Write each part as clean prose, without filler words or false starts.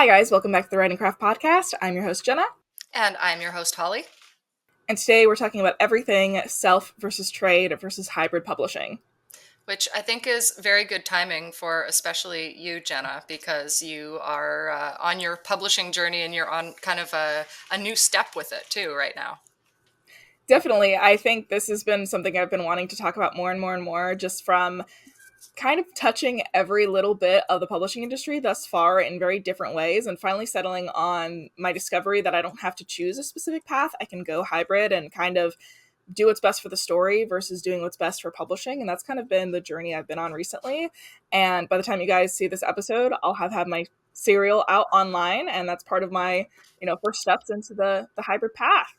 Hi guys, welcome back to the Writing Craft podcast. I'm your host Jenna, And I'm your host, Holly. and today we're talking about everything self versus trade versus hybrid publishing. Which I think is very good timing for especially you, Jenna, because you are on your publishing journey and you're on kind of a new step with it too right now. Definitely, I think this has been something I've been wanting to talk about more and more and more, just from kind of touching every little bit of the publishing industry thus far in very different ways, and finally settling on my discovery that I don't have to choose a specific path. I can go hybrid and kind of do what's best for the story versus doing what's best for publishing. And that's kind of been the journey I've been on recently. And by the time you guys see this episode, I'll have had my serial out online, and that's part of my, first steps into the hybrid path.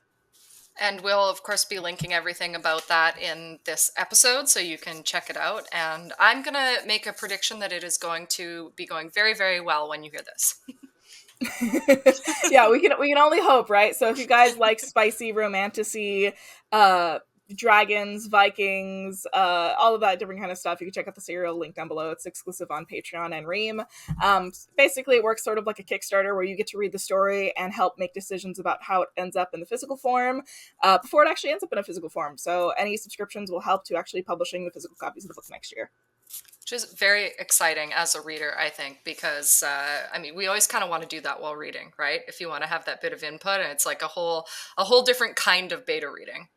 And we'll, of course, be linking everything about that in this episode so you can check it out. And I'm going to make a prediction that it is going to be going very, very well when you hear this. Yeah, we can only hope, right? So if you guys like spicy romantasy, dragons, Vikings, all of that different kind of stuff, you can check out the serial link down below. It's exclusive on Patreon and REAM. Basically, it works sort of like a Kickstarter where you get to read the story and help make decisions about how it ends up in the physical form before it actually ends up in a physical form. So any subscriptions will help to actually publishing the physical copies of the book next year. Which is very exciting as a reader, I think, because we always kind of want to do that while reading, right? If you want to have that bit of input, and it's like a whole different kind of beta reading.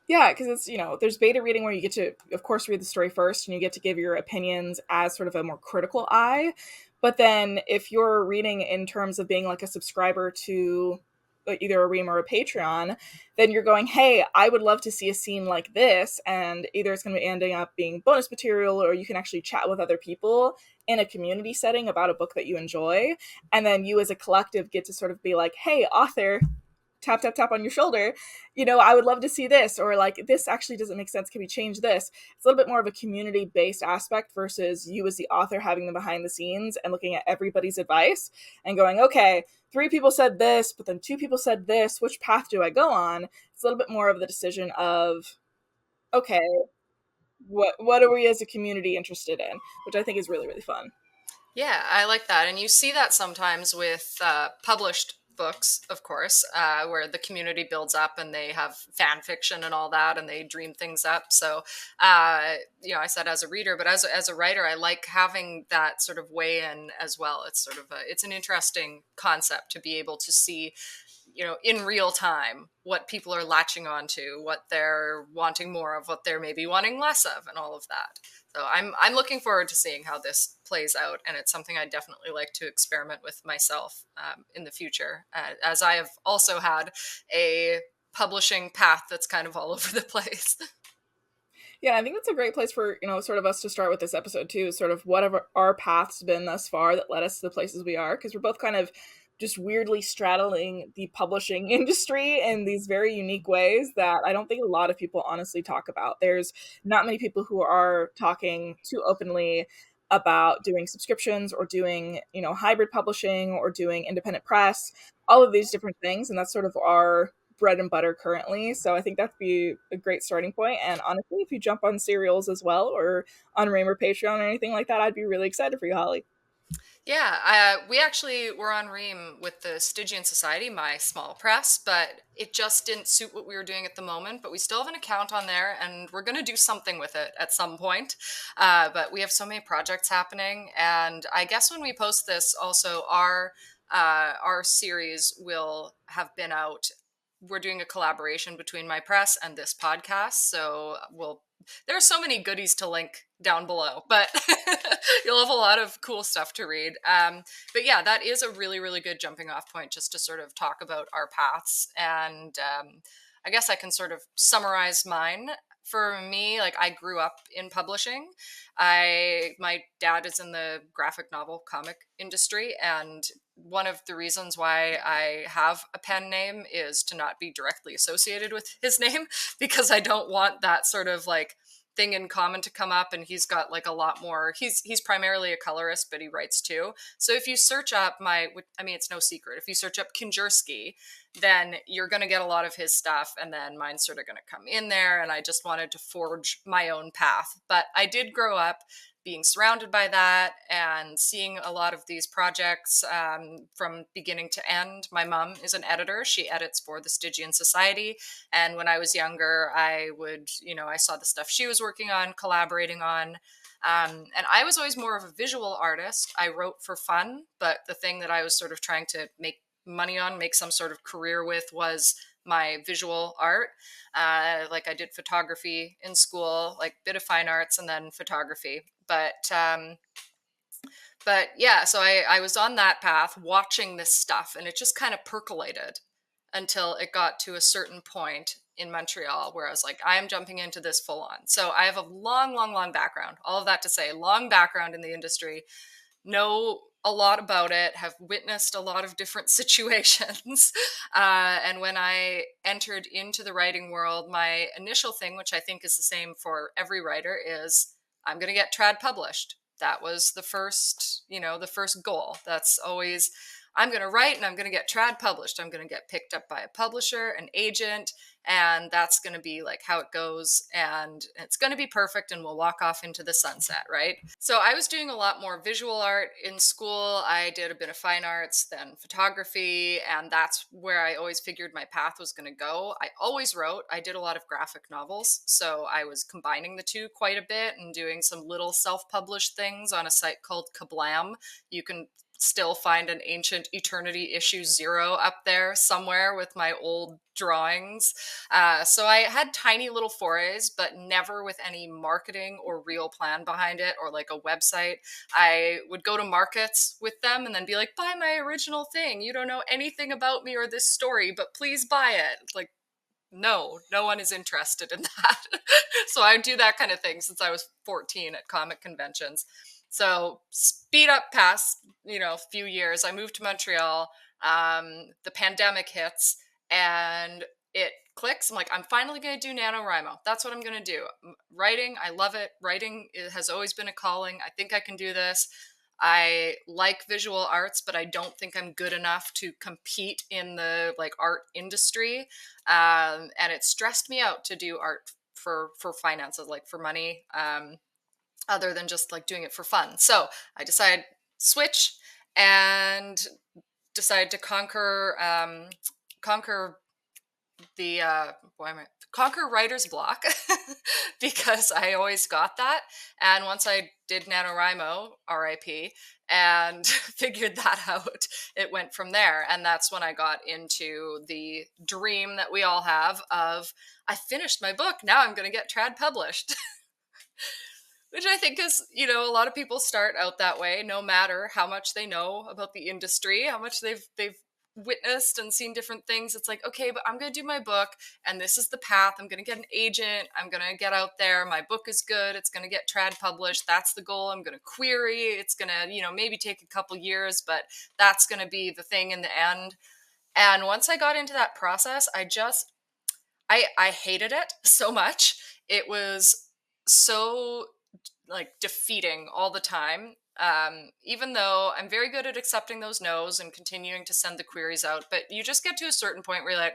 Yeah, because it's, there's beta reading where you get to, of course, read the story first and you get to give your opinions as sort of a more critical eye. But then if you're reading in terms of being like a subscriber to either a REAM or a Patreon, then you're going, hey, I would love to see a scene like this. And either it's going to be ending up being bonus material, or you can actually chat with other people in a community setting about a book that you enjoy. And then you as a collective get to sort of be like, hey, author, tap tap tap on your shoulder, I would love to see this, or like, this actually doesn't make sense, can we change this? It's a little bit more of a community based aspect versus you as the author having the behind the scenes and looking at everybody's advice and going, okay, 3 people said this, but then 2 people said this, which path do I go on? It's a little bit more of the decision of, okay, what are we as a community interested in, which I think is really, really fun. Yeah, I like that. And you see that sometimes with published books, of course, where the community builds up and they have fan fiction and all that, and they dream things up. So, I said as a reader, but as a writer, I like having that sort of weigh in as well. It's sort of it's an interesting concept to be able to see, in real time, what people are latching onto, what they're wanting more of, what they're maybe wanting less of, and all of that. So I'm looking forward to seeing how this plays out, and it's something I definitely like to experiment with myself in the future, as I have also had a publishing path that's kind of all over the place. Yeah, I think that's a great place for, sort of us to start with this episode too, sort of whatever our path's been thus far that led us to the places we are, because we're both kind of just weirdly straddling the publishing industry in these very unique ways that I don't think a lot of people honestly talk about. There's not many people who are talking too openly about doing subscriptions or doing, hybrid publishing or doing independent press, all of these different things. And that's sort of our bread and butter currently. So I think that'd be a great starting point. And honestly, if you jump on serials as well, or on REAM or Patreon or anything like that, I'd be really excited for you, Holly. Yeah, we actually were on REAM with the Stygian Society, my small press, but it just didn't suit what we were doing at the moment. But we still have an account on there, and we're going to do something with it at some point. But we have so many projects happening, and I guess when we post this, also our series will have been out. We're doing a collaboration between my press and this podcast, so there are so many goodies to link down below, but you'll have a lot of cool stuff to read. But yeah, that is a really, really good jumping off point just to sort of talk about our paths. And I guess I can sort of summarize mine. For me, like, I grew up in publishing. My dad is in the graphic novel comic industry, and one of the reasons why I have a pen name is to not be directly associated with his name, because I don't want that sort of like thing in common to come up. And he's got like a lot more, he's primarily a colorist, but he writes too. So if you search up it's no secret, if you search up Kinjersky, then you're going to get a lot of his stuff, and then mine's sort of going to come in there. And I just wanted to forge my own path. But I did grow up being surrounded by that and seeing a lot of these projects from beginning to end. My mom is an editor. She edits for the Stygian Society. And when I was younger, I would, I saw the stuff she was working on, collaborating on. And I was always more of a visual artist. I wrote for fun, but the thing that I was sort of trying to make money on, make some sort of career with, was my visual art. Like I did photography in school, like bit of fine arts and then photography. But yeah, so I was on that path watching this stuff, and it just kind of percolated until it got to a certain point in Montreal where I was like, I am jumping into this full on. So I have a long, long, long background. All of that to say, long background in the industry, know a lot about it, have witnessed a lot of different situations. And when I entered into the writing world, my initial thing, which I think is the same for every writer, is I'm going to get trad published. That was the first goal. That's always, I'm going to write and I'm going to get trad published. I'm going to get picked up by a publisher, an agent, and that's going to be like how it goes, and it's going to be perfect, and we'll walk off into the sunset, right? So I was doing a lot more visual art in school. I did a bit of fine arts, then photography, and that's where I always figured my path was going to go. I always wrote. I did a lot of graphic novels, so I was combining the two quite a bit and doing some little self-published things on a site called Kablam. You can still find an ancient Eternity issue 0 up there somewhere with my old drawings. So I had tiny little forays, but never with any marketing or real plan behind it, or like a website. I would go to markets with them and then be like, buy my original thing. You don't know anything about me or this story, but please buy it. Like, no one is interested in that. So I do that kind of thing since I was 14 at comic conventions. So speed up past, a few years, I moved to Montreal. The pandemic hits and it clicks. I'm like, I'm finally going to do NaNoWriMo. That's what I'm going to do. Writing, I love it. Writing has always been a calling. I think I can do this. I like visual arts, but I don't think I'm good enough to compete in the art industry. And it stressed me out to do art for finances, like for money. Other than just like doing it for fun. So I decided switch and decided to conquer the conquer writer's block because I always got that. And once I did NaNoWriMo, RIP, and figured that out, it went from there. And that's when I got into the dream that we all have of, I finished my book, now I'm going to get trad published. Which I think is, a lot of people start out that way, no matter how much they know about the industry, how much they've witnessed and seen different things. It's like, okay, but I'm going to do my book, and this is the path. I'm going to get an agent. I'm going to get out there. My book is good. It's going to get trad published. That's the goal. I'm going to query. It's going to, maybe take a couple years, but that's going to be the thing in the end. And once I got into that process, I hated it so much. It was so defeating all the time. Even though I'm very good at accepting those no's and continuing to send the queries out, but you just get to a certain point where you're like,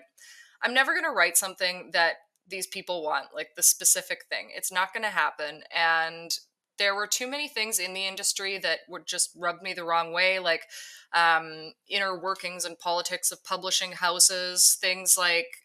I'm never going to write something that these people want, like the specific thing. It's not going to happen. And there were too many things in the industry that would just rub me the wrong way, like inner workings and politics of publishing houses, things like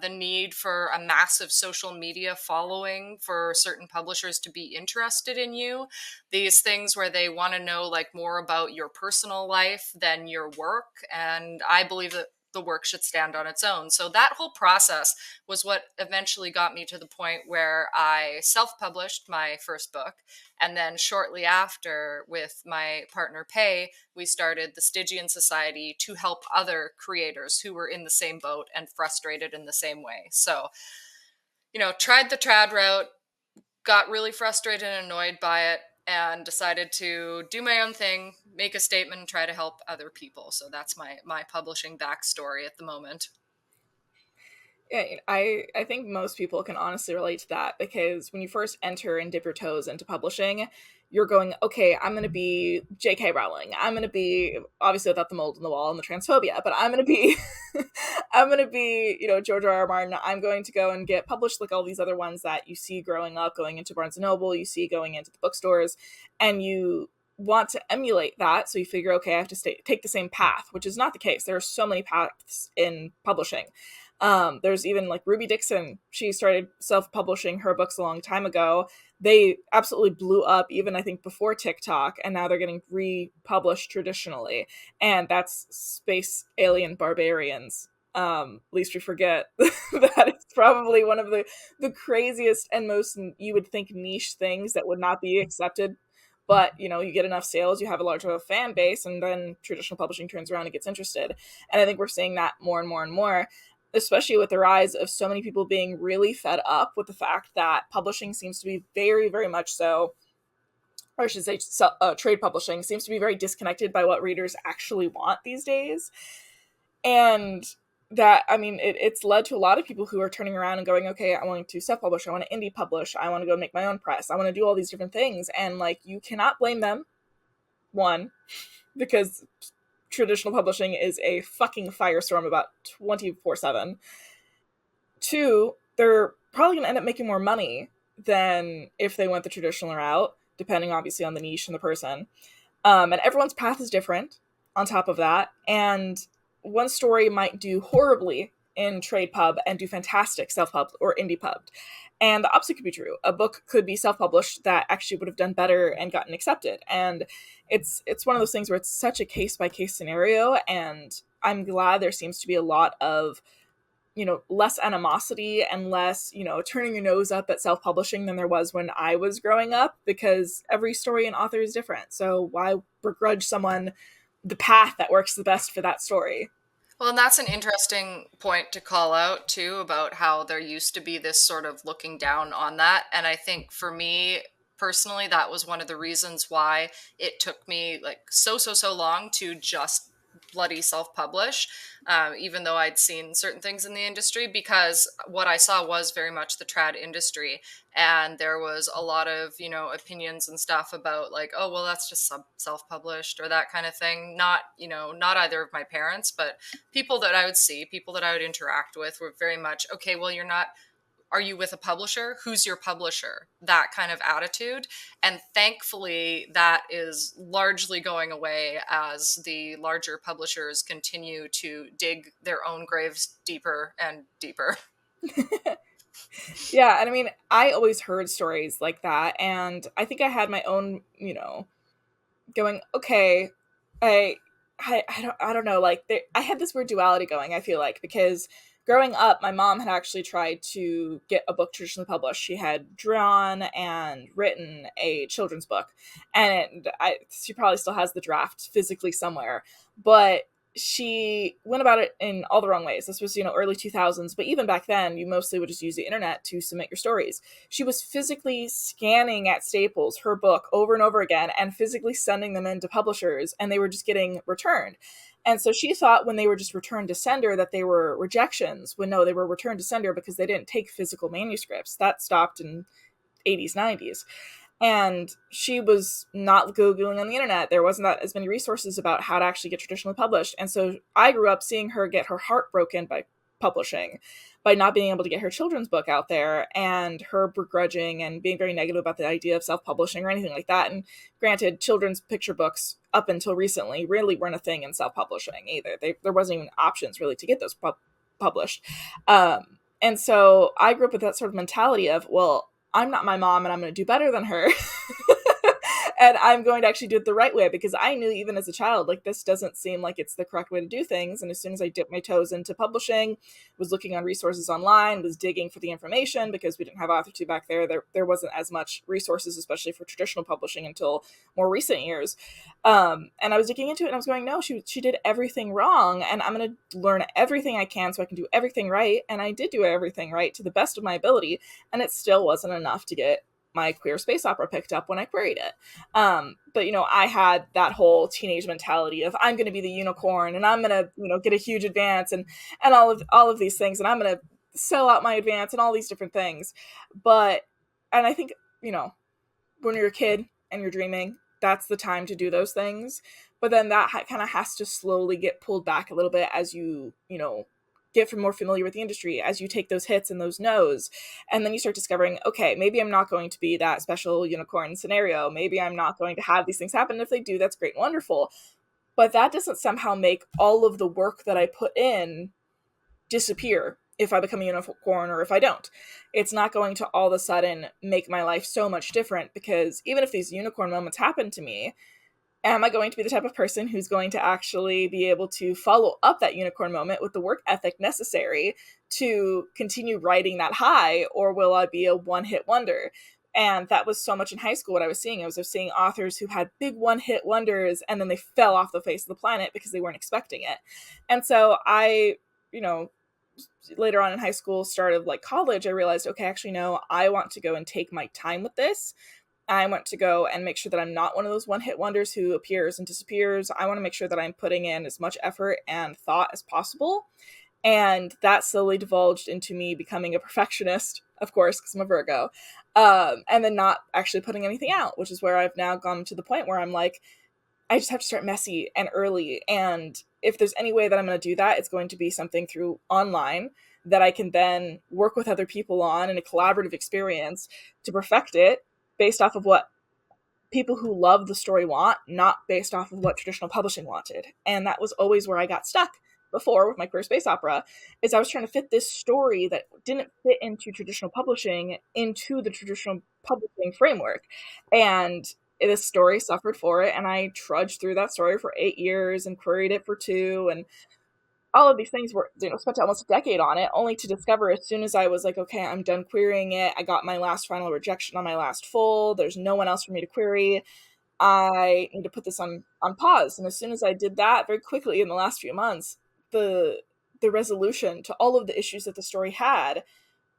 the need for a massive social media following for certain publishers to be interested in you. These things where they want to know more about your personal life than your work. And I believe that the work should stand on its own. So that whole process was what eventually got me to the point where I self-published my first book. And then shortly after, with my partner Pei, we started the Stygian Society to help other creators who were in the same boat and frustrated in the same way. So, tried the trad route, got really frustrated and annoyed by it, and decided to do my own thing, make a statement, and try to help other people. So that's my publishing backstory at the moment. Yeah, I think most people can honestly relate to that because when you first enter and dip your toes into publishing, you're going, okay, I'm going to be J.K. Rowling. I'm going to be obviously without the mold in the wall and the transphobia, but I'm going to be, I'm going to be, George R. R. Martin. I'm going to go and get published like all these other ones that you see growing up, going into Barnes and Noble, you see going into the bookstores, and you want to emulate that. So you figure, okay, I have to take the same path, which is not the case. There are so many paths in publishing. There's even like Ruby Dixon. She started self-publishing her books a long time ago. They absolutely blew up, even I think before TikTok, and now they're getting republished traditionally. And that's Space Alien Barbarians. Least we forget that it's probably one of the craziest and most, you would think, niche things that would not be accepted. But you get enough sales, you have a large enough fan base, and then traditional publishing turns around and gets interested. And I think we're seeing that more and more and more, especially with the rise of so many people being really fed up with the fact that publishing seems to be very, very much so, or I should say, trade publishing seems to be very disconnected by what readers actually want these days. And that, I mean, it's led to a lot of people who are turning around and going, okay, I want to self-publish, I want to indie publish, I want to go make my own press, I want to do all these different things. And like, you cannot blame them, one, because traditional publishing is a fucking firestorm about 24/7. Two, they're probably going to end up making more money than if they went the traditional route, depending obviously on the niche and the person. And everyone's path is different on top of that. And one story might do horribly in trade pub and do fantastic self-pub or indie pub. And the opposite could be true. A book could be self-published that actually would have done better and gotten accepted. And it's one of those things where it's such a case-by-case scenario. And I'm glad there seems to be a lot of less animosity and less, turning your nose up at self-publishing than there was when I was growing up, because every story and author is different. So why begrudge someone the path that works the best for that story? Well, and that's an interesting point to call out too, about how there used to be this sort of looking down on that. And I think for me personally, that was one of the reasons why it took me like so long to just bloody self-publish, even though I'd seen certain things in the industry, because what I saw was very much the trad industry. And there was a lot of, opinions and stuff about like, oh, well, that's just self-published or that kind of thing. Not, not either of my parents, but people that I would see, people that I would interact with were very much, okay, well, you're not, are you with a publisher? Who's your publisher? That kind of attitude. And thankfully, that is largely going away as the larger publishers continue to dig their own graves deeper and deeper. Yeah, and I mean, I always heard stories like that, and I think I had my own, going, okay, I I don't know, like I had this weird duality going, I feel like, because growing up, my mom had actually tried to get a book traditionally published. She had drawn and written a children's book, and she probably still has the draft physically somewhere, but she went about it in all the wrong ways. This was, early 2000s, but even back then, you mostly would just use the internet to submit your stories. She was physically scanning at Staples her book over and over again and physically sending them into publishers, and they were just getting returned. And so she thought when they were just returned to sender that they were rejections, when no, they were returned to sender because they didn't take physical manuscripts. That stopped in 80s, 90s. And she was not Googling on the internet. There wasn't that as many resources about how to actually get traditionally published. And so I grew up seeing her get her heart broken by publishing, by not being able to get her children's book out there, and her begrudging and being very negative about the idea of self-publishing or anything like that. And granted, children's picture books up until recently really weren't a thing in self-publishing either. There wasn't even options really to get those published. And so I grew up with that sort of mentality of, well, I'm not my mom and I'm going to do better than her. And I'm going to actually do it the right way, because I knew even as a child, like, this doesn't seem like it's the correct way to do things. And as soon as I dipped my toes into publishing, was looking on resources online, was digging for the information, because we didn't have AuthorTube back there. There wasn't as much resources, especially for traditional publishing, until more recent years. And I was digging into it and I was going, no, she did everything wrong. And I'm going to learn everything I can so I can do everything right. And I did do everything right to the best of my ability. And it still wasn't enough to get my queer space opera picked up when I queried it. But I had that whole teenage mentality of, I'm going to be the unicorn and I'm going to, get a huge advance and all of these things. And I'm going to sell out my advance and all these different things. But, and I think, you know, when you're a kid and you're dreaming, that's the time to do those things. But then that kind of has to slowly get pulled back a little bit as you know, get more familiar with the industry, as you take those hits and those no's. And then you start discovering, okay, maybe I'm not going to be that special unicorn scenario. Maybe I'm not going to have these things happen. If they do, that's great and wonderful. But that doesn't somehow make all of the work that I put in disappear if I become a unicorn or if I don't. It's not going to all of a sudden make my life so much different, because even if these unicorn moments happen to me, am I going to be the type of person who's going to actually be able to follow up that unicorn moment with the work ethic necessary to continue riding that high, or will I be a one-hit wonder? And that was so much in high school what I was seeing. I was seeing authors who had big one-hit wonders and then they fell off the face of the planet because they weren't expecting it. And so I, you know, later on in high school, start of like college, I realized, okay, actually, no, I want to go and take my time with this. I want to go and make sure that I'm not one of those one hit wonders who appears and disappears. I want to make sure that I'm putting in as much effort and thought as possible. And that slowly divulged into me becoming a perfectionist, of course, because I'm a Virgo, and then not actually putting anything out, which is where I've now gone to the point where I'm like, I just have to start messy and early. And if there's any way that I'm going to do that, it's going to be something through online that I can then work with other people on in a collaborative experience to perfect it based off of what people who love the story want, not based off of what traditional publishing wanted. And that was always where I got stuck before with my queer space opera, is I was trying to fit this story that didn't fit into traditional publishing into the traditional publishing framework. And this story suffered for it, and I trudged through that story for 8 years and queried it for 2, and all of these things were, you know, spent almost a decade on it, only to discover as soon as I was like, okay, I'm done querying it, I got my last final rejection on my last full, there's no one else for me to query, I need to put this on pause. And as soon as I did that, very quickly in the last few months, the resolution to all of the issues that the story had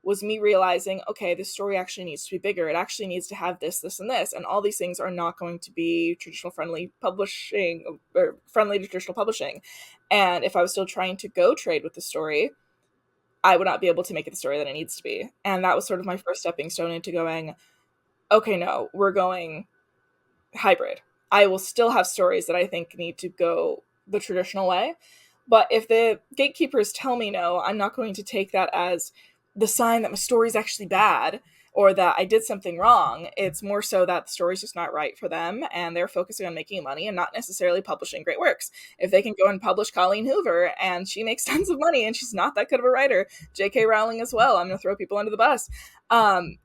was me realizing, okay, this story actually needs to be bigger. It actually needs to have this, this, and this. And all these things are not going to be traditional friendly publishing, or friendly to traditional publishing. And if I was still trying to go trade with the story, I would not be able to make it the story that it needs to be. And that was sort of my first stepping stone into going, okay, no, we're going hybrid. I will still have stories that I think need to go the traditional way. But if the gatekeepers tell me no, I'm not going to take that as the sign that my story is actually bad or that I did something wrong. It's more so that the story's just not right for them and they're focusing on making money and not necessarily publishing great works. If they can go and publish Colleen Hoover and she makes tons of money and she's not that good of a writer, J.K. Rowling as well, I'm going to throw people under the bus.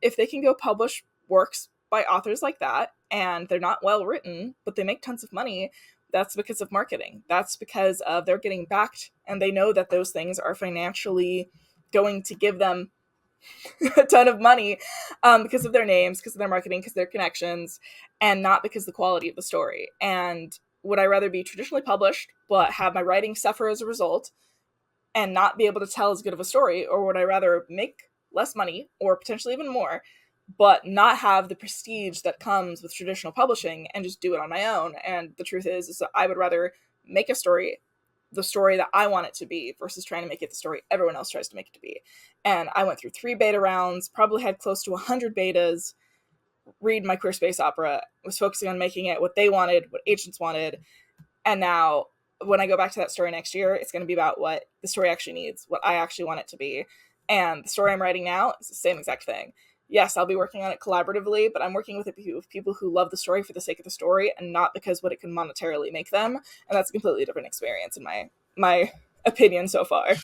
If they can go publish works by authors like that and they're not well written, but they make tons of money, that's because of marketing. That's because of they're getting backed and they know that those things are financially going to give them a ton of money because of their names, because of their marketing, because of their connections, and not because of the quality of the story. And would I rather be traditionally published but have my writing suffer as a result and not be able to tell as good of a story, or would I rather make less money or potentially even more but not have the prestige that comes with traditional publishing and just do it on my own? And the truth is that I would rather make a story the story that I want it to be versus trying to make it the story everyone else tries to make it to be. And I went through 3 beta rounds, probably had close to 100 betas, read my queer space opera, was focusing on making it what they wanted, what agents wanted. And now when I go back to that story next year, it's going to be about what the story actually needs, what I actually want it to be. And the story I'm writing now is the same exact thing. Yes, I'll be working on it collaboratively, but I'm working with people who love the story for the sake of the story and not because what it can monetarily make them. And that's a completely different experience in my opinion so far.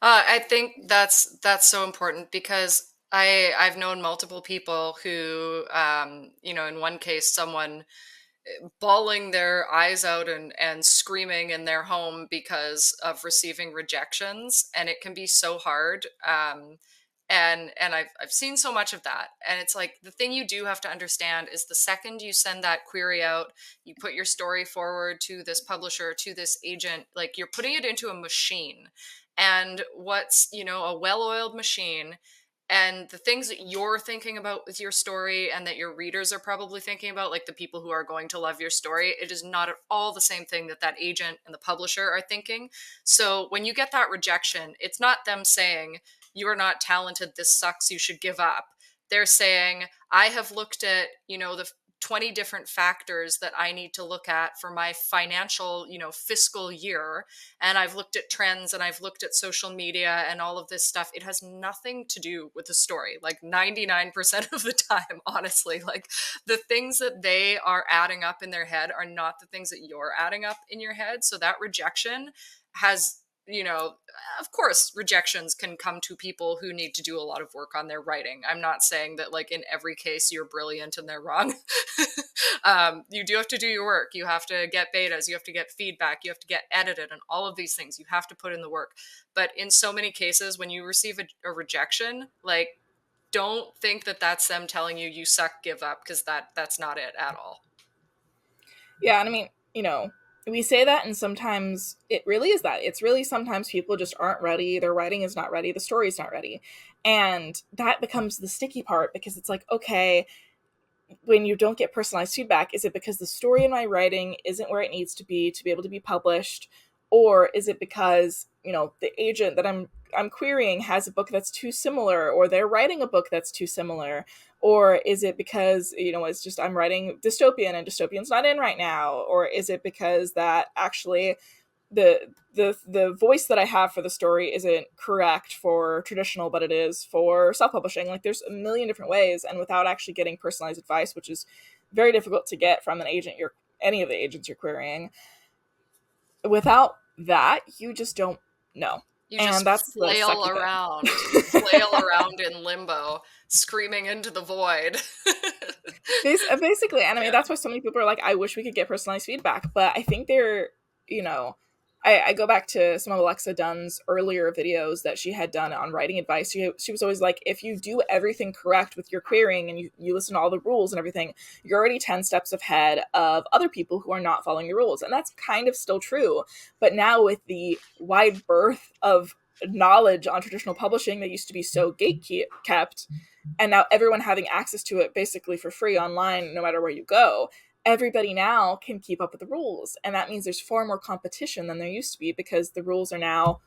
I think that's so important because I've known multiple people who, you know, in one case, someone bawling their eyes out and screaming in their home because of receiving rejections, and it can be so hard. And I've seen so much of that, and it's like the thing you do have to understand is the second you send that query out, you put your story forward to this publisher, to this agent, like you're putting it into a machine, and what's, you know, a well-oiled machine, and the things that you're thinking about with your story and that your readers are probably thinking about, like the people who are going to love your story, it is not at all the same thing that that agent and the publisher are thinking. So when you get that rejection, it's not them saying, you are not talented, this sucks, you should give up. They're saying, I have looked at, the 20 different factors that I need to look at for my financial, fiscal year. And I've looked at trends and I've looked at social media and all of this stuff. It has nothing to do with the story. Like 99% of the time, honestly, like the things that they are adding up in their head are not the things that you're adding up in your head. So that rejection has, of course, rejections can come to people who need to do a lot of work on their writing. I'm not saying that, like, in every case you're brilliant and they're wrong. You do have to do your work. You have to get betas. You have to get feedback. You have to get edited, and all of these things. You have to put in the work. But in so many cases, when you receive a rejection, like, don't think that that's them telling you you suck, give up, because that's not it at all. Yeah, and I mean, we say that, and sometimes it really is that. It's really sometimes people just aren't ready. Their writing is not ready. The story is not ready. And that becomes the sticky part, because it's like, okay, when you don't get personalized feedback, is it because the story in my writing isn't where it needs to be able to be published? Or is it because, the agent that I'm querying has a book that's too similar, or they're writing a book that's too similar? Or is it because, it's just I'm writing dystopian and dystopian's not in right now? Or is it because that actually the voice that I have for the story isn't correct for traditional, but it is for self-publishing? Like, there's a million different ways, and without actually getting personalized advice, which is very difficult to get from any of the agents you're querying, without that, you just don't know. You And just that's the flail sucky bit. around, flail around in limbo, screaming into the void. Basically, and I mean, Yeah. that's why so many people are like, I wish we could get personalized feedback. But I think you know, I go back to some of Alexa Dunn's earlier videos that she had done on writing advice. She was always like, if you do everything correct with your querying and you listen to all the rules and everything, you're already 10 steps ahead of other people who are not following the rules. And that's kind of still true. But now, with the wide berth of knowledge on traditional publishing that used to be so gate kept, and now everyone having access to it basically for free online, no matter where you go, everybody now can keep up with the rules. And that means there's far more competition than there used to be, because the rules are now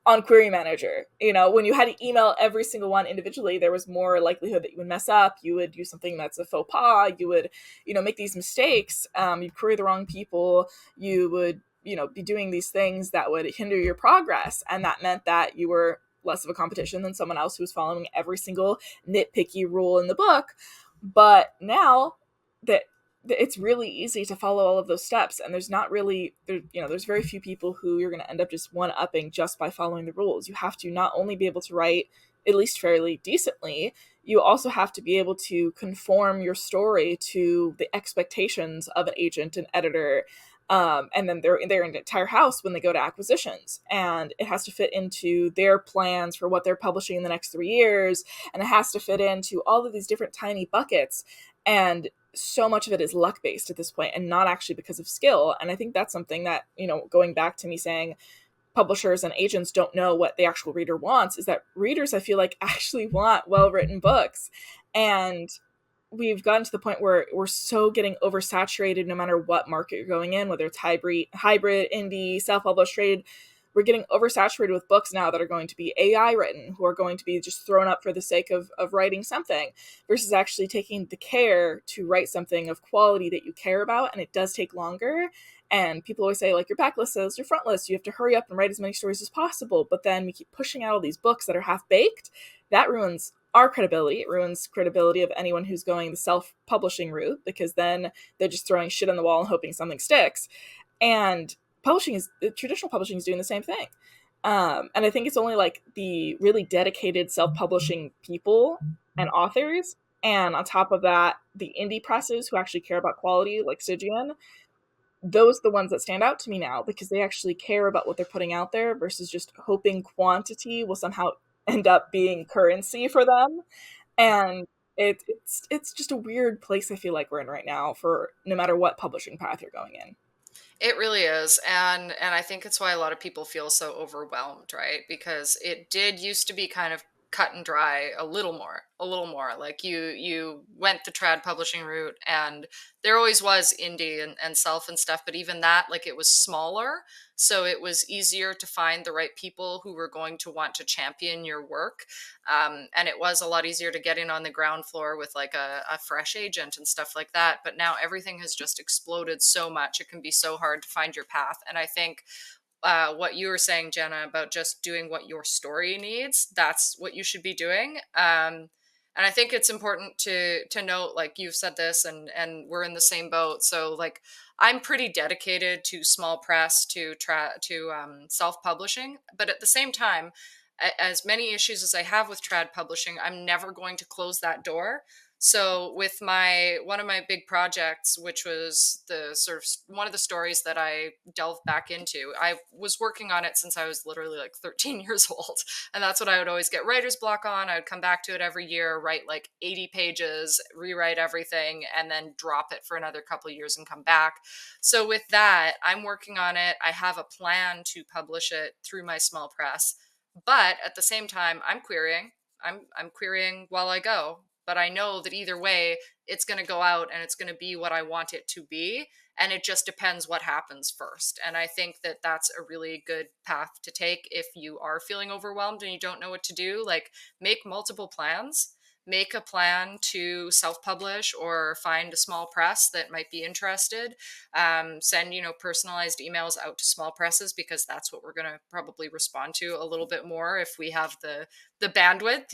on Query Manager. When you had to email every single one individually, there was more likelihood that you would mess up. You would do something that's a faux pas. You would, make these mistakes. You'd query the wrong people. You would, be doing these things that would hinder your progress. And that meant that you were less of a competition than someone else who was following every single nitpicky rule in the book. But now that it's really easy to follow all of those steps, and there's not really there's very few people who you're going to end up just one-upping just by following the rules. You have to not only be able to write at least fairly decently, you also have to be able to conform your story to the expectations of an agent and editor, and then their entire house when they go to acquisitions, and it has to fit into their plans for what they're publishing in the next 3 years, and it has to fit into all of these different tiny buckets. And so much of it is luck based at this point, and not actually because of skill. And I think that's something that, going back to me saying publishers and agents don't know what the actual reader wants, is that readers, I feel like, actually want well-written books. And we've gotten to the point where we're so getting oversaturated, no matter what market you're going in, whether it's hybrid, indie, self-published, trade. We're getting oversaturated with books now that are going to be AI written, who are going to be just thrown up for the sake of writing something, versus actually taking the care to write something of quality that you care about. And it does take longer. And people always say, like, your backlist says your front list, you have to hurry up and write as many stories as possible. But then we keep pushing out all these books that are half-baked. That ruins our credibility. It ruins credibility of anyone who's going the self-publishing route, because then they're just throwing shit on the wall and hoping something sticks. And traditional publishing is doing the same thing. And I think it's only like the really dedicated self-publishing people and authors, and on top of that, the indie presses who actually care about quality, like Stygian. Those are the ones that stand out to me now, because they actually care about what they're putting out there, versus just hoping quantity will somehow end up being currency for them. And it's just a weird place I feel like we're in right now, for no matter what publishing path you're going in. It really is. And I think it's why a lot of people feel so overwhelmed, right? Because it did used to be kind of cut and dry a little more, like you went the trad publishing route, and there always was indie and self and stuff, but even that, like, it was smaller, so it was easier to find the right people who were going to want to champion your work. And it was a lot easier to get in on the ground floor with like a fresh agent and stuff like that. But now everything has just exploded so much, it can be so hard to find your path. And I think what you were saying, Jenna, about just doing what your story needs, that's what you should be doing. And I think it's important to note, like you've said this, and we're in the same boat. So like I'm pretty dedicated to small press, to self-publishing, but at the same time, as many issues as I have with trad publishing, I'm never going to close that door. So with my one of my big projects, which was the sort of one of the stories that I delved back into, I was working on it since I was literally like 13 years old. And that's what I would always get writer's block on. I would come back to it every year, write like 80 pages, rewrite everything, and then drop it for another couple of years and come back. So with that, I'm working on it. I have a plan to publish it through my small press. But at the same time, I'm querying. I'm querying while I go. But I know that either way, it's going to go out and it's going to be what I want it to be. And it just depends what happens first. And I think that that's a really good path to take if you are feeling overwhelmed and you don't know what to do. Like, make multiple plans. Make a plan to self-publish or find a small press that might be interested. Send, personalized emails out to small presses, because that's what we're going to probably respond to a little bit more if we have the bandwidth,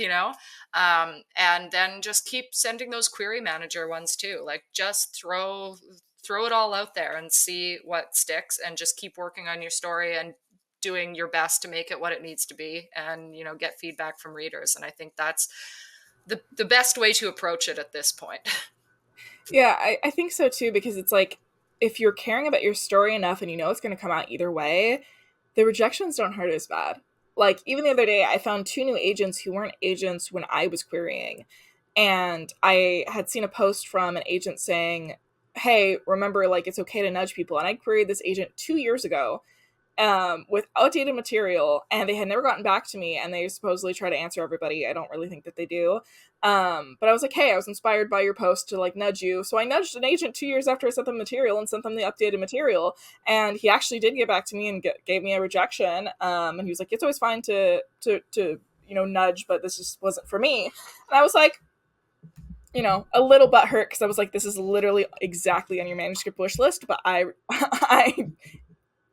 and then just keep sending those query manager ones too. Like, just throw it all out there and see what sticks, and just keep working on your story and doing your best to make it what it needs to be, and get feedback from readers. And I think that's the best way to approach it at this point. Yeah, I think so too, because it's like, if you're caring about your story enough and you know it's going to come out either way, the rejections don't hurt as bad. Like, even the other day, I found 2 new agents who weren't agents when I was querying. And I had seen a post from an agent saying, hey, remember, like, it's okay to nudge people. And I queried this agent 2 years ago with outdated material, and they had never gotten back to me, and they supposedly try to answer everybody. I don't really think that they do. But I was like, hey, I was inspired by your post to like nudge you. So I nudged an agent 2 years after I sent them material and sent them the updated material. And he actually did get back to me and gave me a rejection. And he was like, it's always fine to nudge, but this just wasn't for me. And I was like, a little butthurt, because I was like, this is literally exactly on your manuscript wish list, but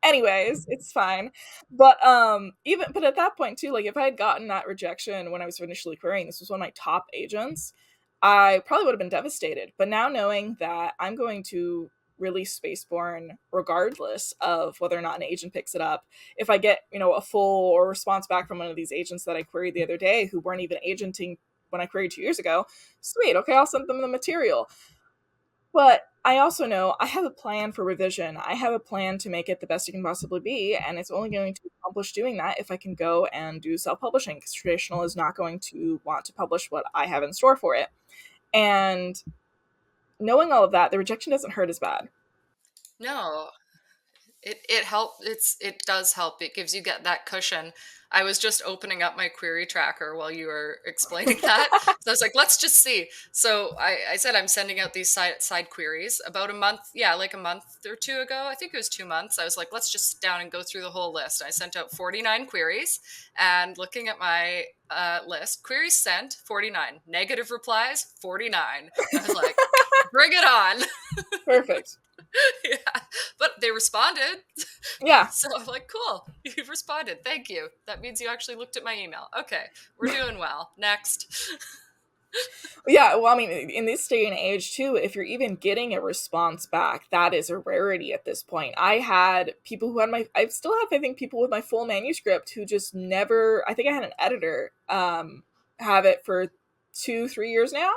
anyways, it's fine. But at that point too, like, if I had gotten that rejection when I was initially querying, this was one of my top agents, I probably would have been devastated. But now, knowing that I'm going to release Spaceborne regardless of whether or not an agent picks it up, if I get a full or response back from one of these agents that I queried the other day, who weren't even agenting when I queried 2 years ago, sweet, okay, I'll send them the material. But I also know I have a plan for revision. I have a plan to make it the best it can possibly be, and it's only going to accomplish doing that if I can go and do self-publishing, because traditional is not going to want to publish what I have in store for it. And knowing all of that, the rejection doesn't hurt as bad. No, it helps. It does help. It gives you that cushion. I was just opening up my query tracker while you were explaining that. So I was like, let's just see. So I said I'm sending out these side queries about a month, like a month or 2 ago. I think it was 2 months. I was like, let's just sit down and go through the whole list. I sent out 49 queries, and looking at my list, queries sent 49, negative replies 49. I was like, bring it on. Perfect. Yeah, but they responded. Yeah. So I'm like, cool, you've responded. Thank you. That means you actually looked at my email. Okay, we're doing well. Next. Yeah, well, I mean, in this day and age too, if you're even getting a response back, that is a rarity at this point. I had people who had I still have, I think, people with my full manuscript who just never, I think I had an editor have it for 2-3 years now,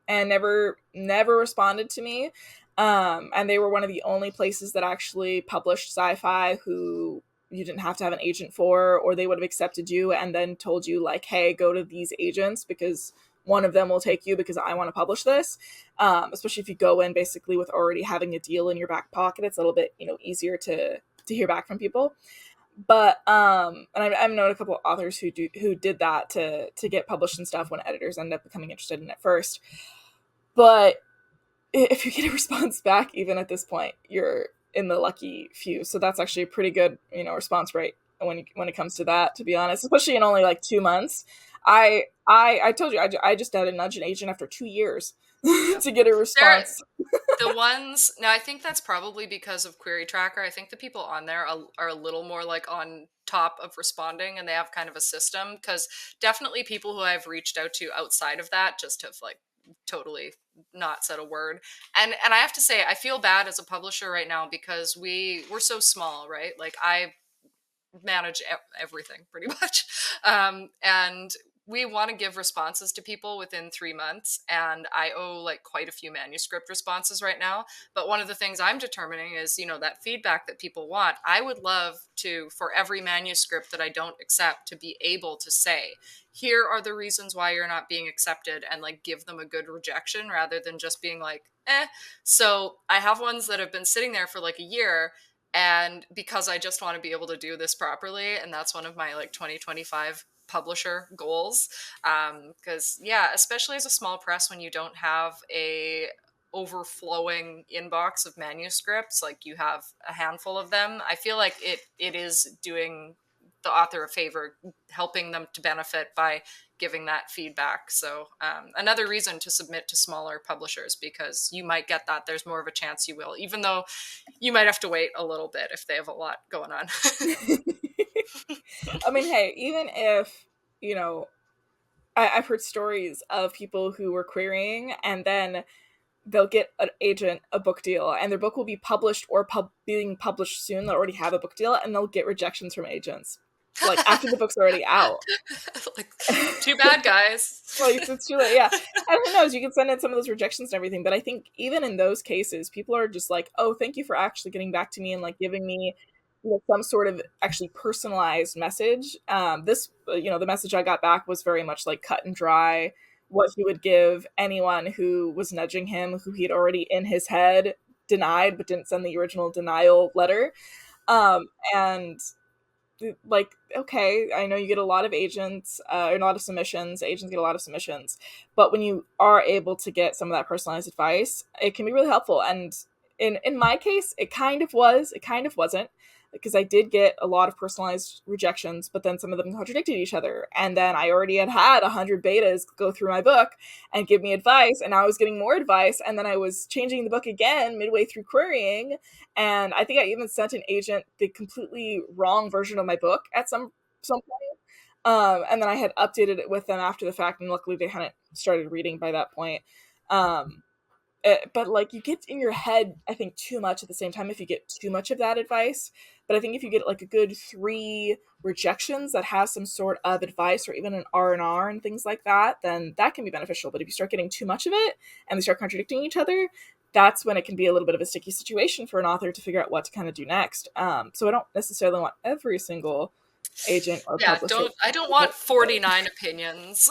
and never responded to me. And they were one of the only places that actually published sci-fi who you didn't have to have an agent for, or they would have accepted you and then told you like, hey, go to these agents because one of them will take you because I want to publish this. Especially if you go in basically with already having a deal in your back pocket, it's a little bit, easier to hear back from people. But and I've known a couple of authors who did that to get published and stuff when editors end up becoming interested in it first. But if you get a response back, even at this point, you're in the lucky few. So that's actually a pretty good, response rate when it comes to that. To be honest, especially in only like 2 months. I told you I just had to nudge an agent after 2 years Yeah. to get a There, response. the ones now, I think that's probably because of Query Tracker. I think the people on there are a little more like on top of responding, and they have kind of a system. Because definitely people who I've reached out to outside of that just have like totally not said a word. And I have to say, I feel bad as a publisher right now because we're so small, right? Like I manage everything pretty much. And we want to give responses to people within 3 months. And I owe like quite a few manuscript responses right now. But one of the things I'm determining is, that feedback that people want. I would love to, for every manuscript that I don't accept, to be able to say, here are the reasons why you're not being accepted, and like give them a good rejection rather than just being like, eh. So I have ones that have been sitting there for like a year, and because I just want to be able to do this properly, and that's one of my like 2025 publisher goals. Because yeah, especially as a small press, when you don't have a overflowing inbox of manuscripts, like you have a handful of them, I feel like it is doing the author a favor, helping them to benefit by giving that feedback. So another reason to submit to smaller publishers, because you might get that. There's more of a chance you will, even though you might have to wait a little bit if they have a lot going on. I mean, hey, even if you know, I've heard stories of people who were querying and then they'll get an agent a book deal and their book will be published or being published soon. They'll already have a book deal and they'll get rejections from agents like after the book's already out. Like, too bad, guys. Like it's too late. Yeah, and who knows? You can send in some of those rejections and everything, but I think even in those cases, people are just like, "Oh, thank you for actually getting back to me and like giving me, some sort of actually personalized message." This, the message I got back was very much like cut and dry. What he would give anyone who was nudging him, who he'd already in his head denied, but didn't send the original denial letter. And like, okay, I know you get a lot of agents, or a lot of submissions. Agents get a lot of submissions, but when you are able to get some of that personalized advice, it can be really helpful. And in my case, it kind of was, it kind of wasn't, because I did get a lot of personalized rejections, but then some of them contradicted each other. And then I already had 100 betas go through my book and give me advice, and I was getting more advice, and then I was changing the book again midway through querying, and I think I even sent an agent the completely wrong version of my book at some point. And then I had updated it with them after the fact, and luckily they hadn't started reading by that point. Um, but like you get in your head, I think, too much at the same time if you get too much of that advice. But I think if you get like a good 3 rejections that have some sort of advice or even an R and things like that, then that can be beneficial. But if you start getting too much of it and they start contradicting each other, that's when it can be a little bit of a sticky situation for an author to figure out what to kind of do next. So I don't necessarily want every single agent or Yeah, publisher. I don't want 49 opinions.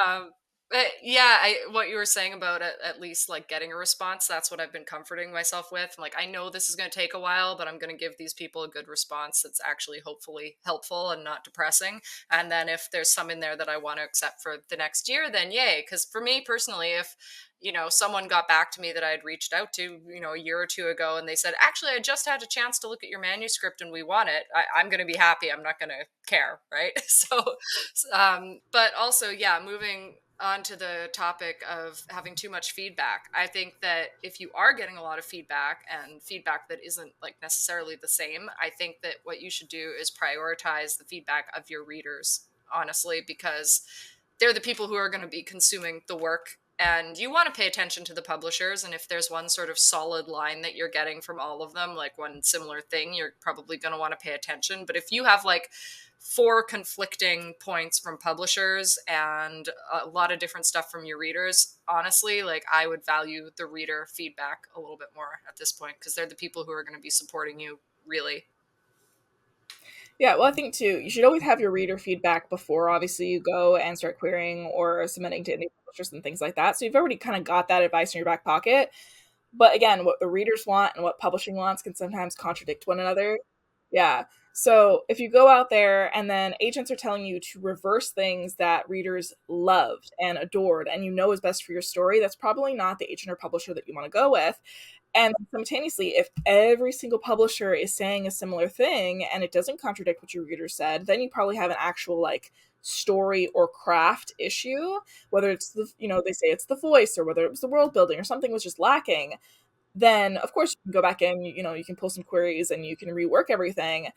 um, but yeah, what you were saying about it, at least like getting a response, that's what I've been comforting myself with. Like, I know this is going to take a while, but I'm going to give these people a good response that's actually hopefully helpful and not depressing. And then if there's some in there that I want to accept for the next year, then yay. Because for me personally, if someone got back to me that I had reached out to, a year or two ago, and they said, actually, I just had a chance to look at your manuscript and we want it, I'm going to be happy. I'm not going to care. Right. So, but also, yeah, moving on to the topic of having too much feedback. I think that if you are getting a lot of feedback and feedback that isn't like necessarily the same, I think that what you should do is prioritize the feedback of your readers, honestly, because they're the people who are going to be consuming the work, and you want to pay attention to the publishers. And if there's one sort of solid line that you're getting from all of them, like one similar thing, you're probably going to want to pay attention. But if you have like 4 conflicting points from publishers and a lot of different stuff from your readers, honestly, like I would value the reader feedback a little bit more at this point, because they're the people who are going to be supporting you, really. Yeah, well, I think too, you should always have your reader feedback before obviously you go and start querying or submitting to any publishers and things like that. So you've already kind of got that advice in your back pocket. But again, what the readers want and what publishing wants can sometimes contradict one another. Yeah. So if you go out there and then agents are telling you to reverse things that readers loved and adored and you know is best for your story, that's probably not the agent or publisher that you want to go with. And simultaneously, if every single publisher is saying a similar thing and it doesn't contradict what your reader said, then you probably have an actual like story or craft issue, whether it's the, they say it's the voice or whether it was the world building or something was just lacking. Then of course you can go back in, you can pull some queries and you can rework everything.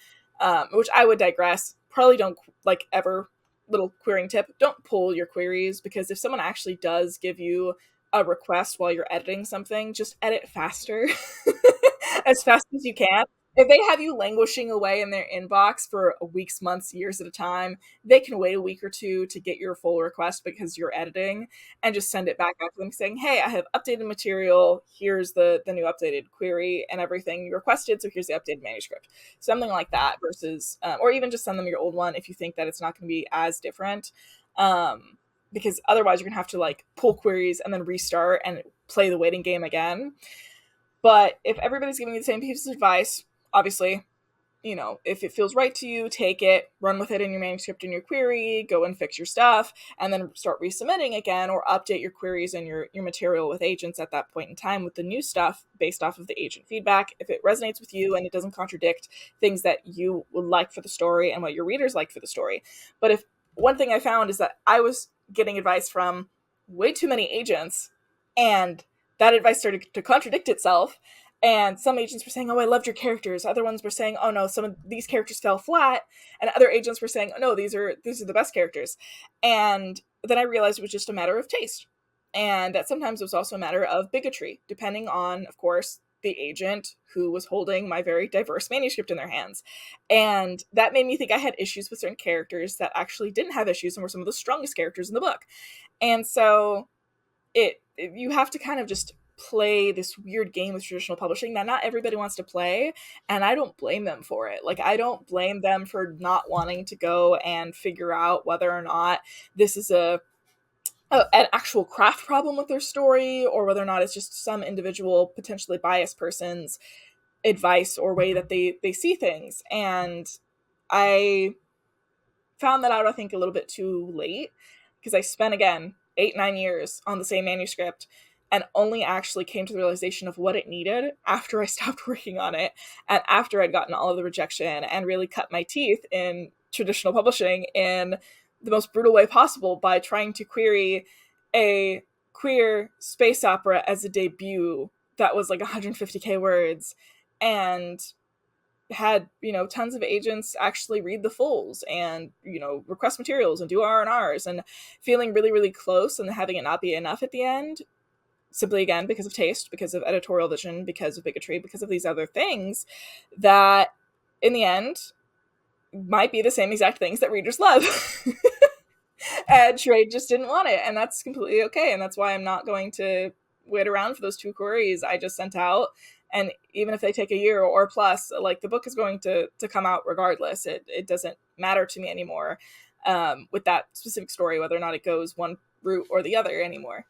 Which I would digress. Probably don't like ever, little querying tip, don't pull your queries, because if someone actually does give you a request while you're editing something, just edit faster. As fast as you can. If they have you languishing away in their inbox for weeks, months, years at a time, they can wait a week or two to get your full request because you're editing, and just send it back out to them saying, hey, I have updated material. Here's the new updated query and everything you requested. So here's the updated manuscript. Something like that versus, or even just send them your old one if you think that it's not going to be as different. Because otherwise you're going to have to like pull queries and then restart and play the waiting game again. But if everybody's giving you the same piece of advice, obviously, if it feels right to you, take it, run with it in your manuscript and your query, go and fix your stuff, and then start resubmitting again or update your queries and your material with agents at that point in time with the new stuff based off of the agent feedback. If it resonates with you and it doesn't contradict things that you would like for the story and what your readers like for the story. But if one thing I found is that I was getting advice from way too many agents, and that advice started to contradict itself. And some agents were saying, oh, I loved your characters. Other ones were saying, oh no, some of these characters fell flat. And other agents were saying, oh no, these are the best characters. And then I realized it was just a matter of taste. And that sometimes it was also a matter of bigotry, depending on, of course, the agent who was holding my very diverse manuscript in their hands. And that made me think I had issues with certain characters that actually didn't have issues and were some of the strongest characters in the book. And so you have to kind of just play this weird game with traditional publishing that not everybody wants to play, and I don't blame them for it. Like, I don't blame them for not wanting to go and figure out whether or not this is an actual craft problem with their story, or whether or not it's just some individual potentially biased person's advice or way that they see things. And I found that out, I think, a little bit too late, because I spent, again, 8-9 years on the same manuscript and only actually came to the realization of what it needed after I stopped working on it and after I'd gotten all of the rejection and really cut my teeth in traditional publishing in the most brutal way possible by trying to query a queer space opera as a debut that was like 150K words, and had tons of agents actually read the fulls and request materials and do R&Rs, and feeling really, really close and having it not be enough at the end, simply, again, because of taste, because of editorial vision, because of bigotry, because of these other things that in the end might be the same exact things that readers love. And trade just didn't want it, and that's completely okay. And that's why I'm not going to wait around for those 2 queries I just sent out. And even if they take a year or plus, like, the book is going to come out regardless. It doesn't matter to me anymore, with that specific story, whether or not it goes one route or the other anymore.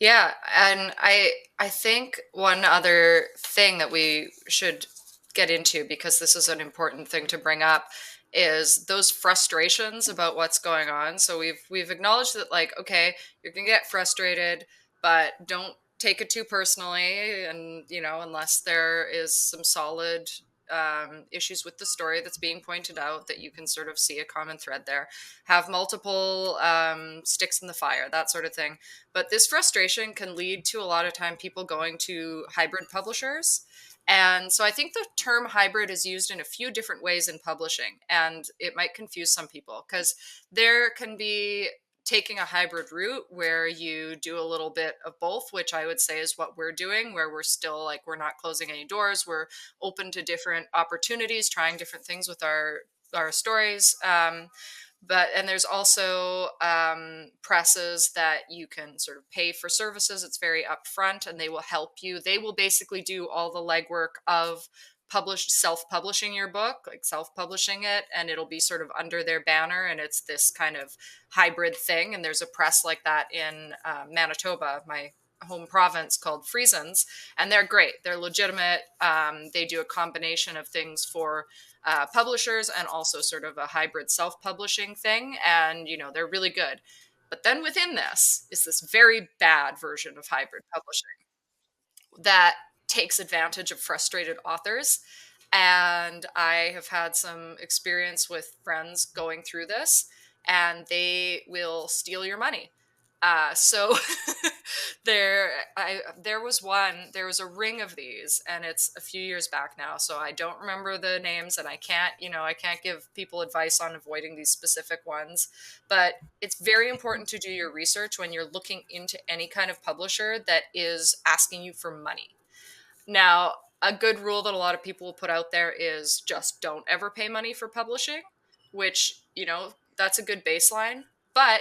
Yeah, and I think one other thing that we should get into, because this is an important thing to bring up, is those frustrations about what's going on. So we've acknowledged that, like, okay, you're gonna get frustrated, but don't take it too personally, and unless there is some solid issues with the story that's being pointed out, that you can sort of see a common thread there. Have multiple sticks in the fire, that sort of thing. But this frustration can lead to a lot of time people going to hybrid publishers. And so I think the term hybrid is used in a few different ways in publishing, and it might confuse some people, because there can be taking a hybrid route where you do a little bit of both, which I would say is what we're doing, where we're still, like, we're not closing any doors. We're open to different opportunities, trying different things with our stories. And there's also presses that you can sort of pay for services. It's very upfront, and they will help you. They will basically do all the legwork of self-publishing your book, like self-publishing it, and it'll be sort of under their banner, and it's this kind of hybrid thing. And there's a press like that in Manitoba, my home province called Friesens, and they're great. They're legitimate. They do a combination of things for publishers and also sort of a hybrid self-publishing thing, and they're really good. But then within this is this very bad version of hybrid publishing that takes advantage of frustrated authors. And I have had some experience with friends going through this, and they will steal your money. So there was one, there was a ring of these, and it's a few years back now, so I don't remember the names, and I can't give people advice on avoiding these specific ones. But it's very important to do your research when you're looking into any kind of publisher that is asking you for money. Now, a good rule that a lot of people will put out there is just don't ever pay money for publishing, which, that's a good baseline. But,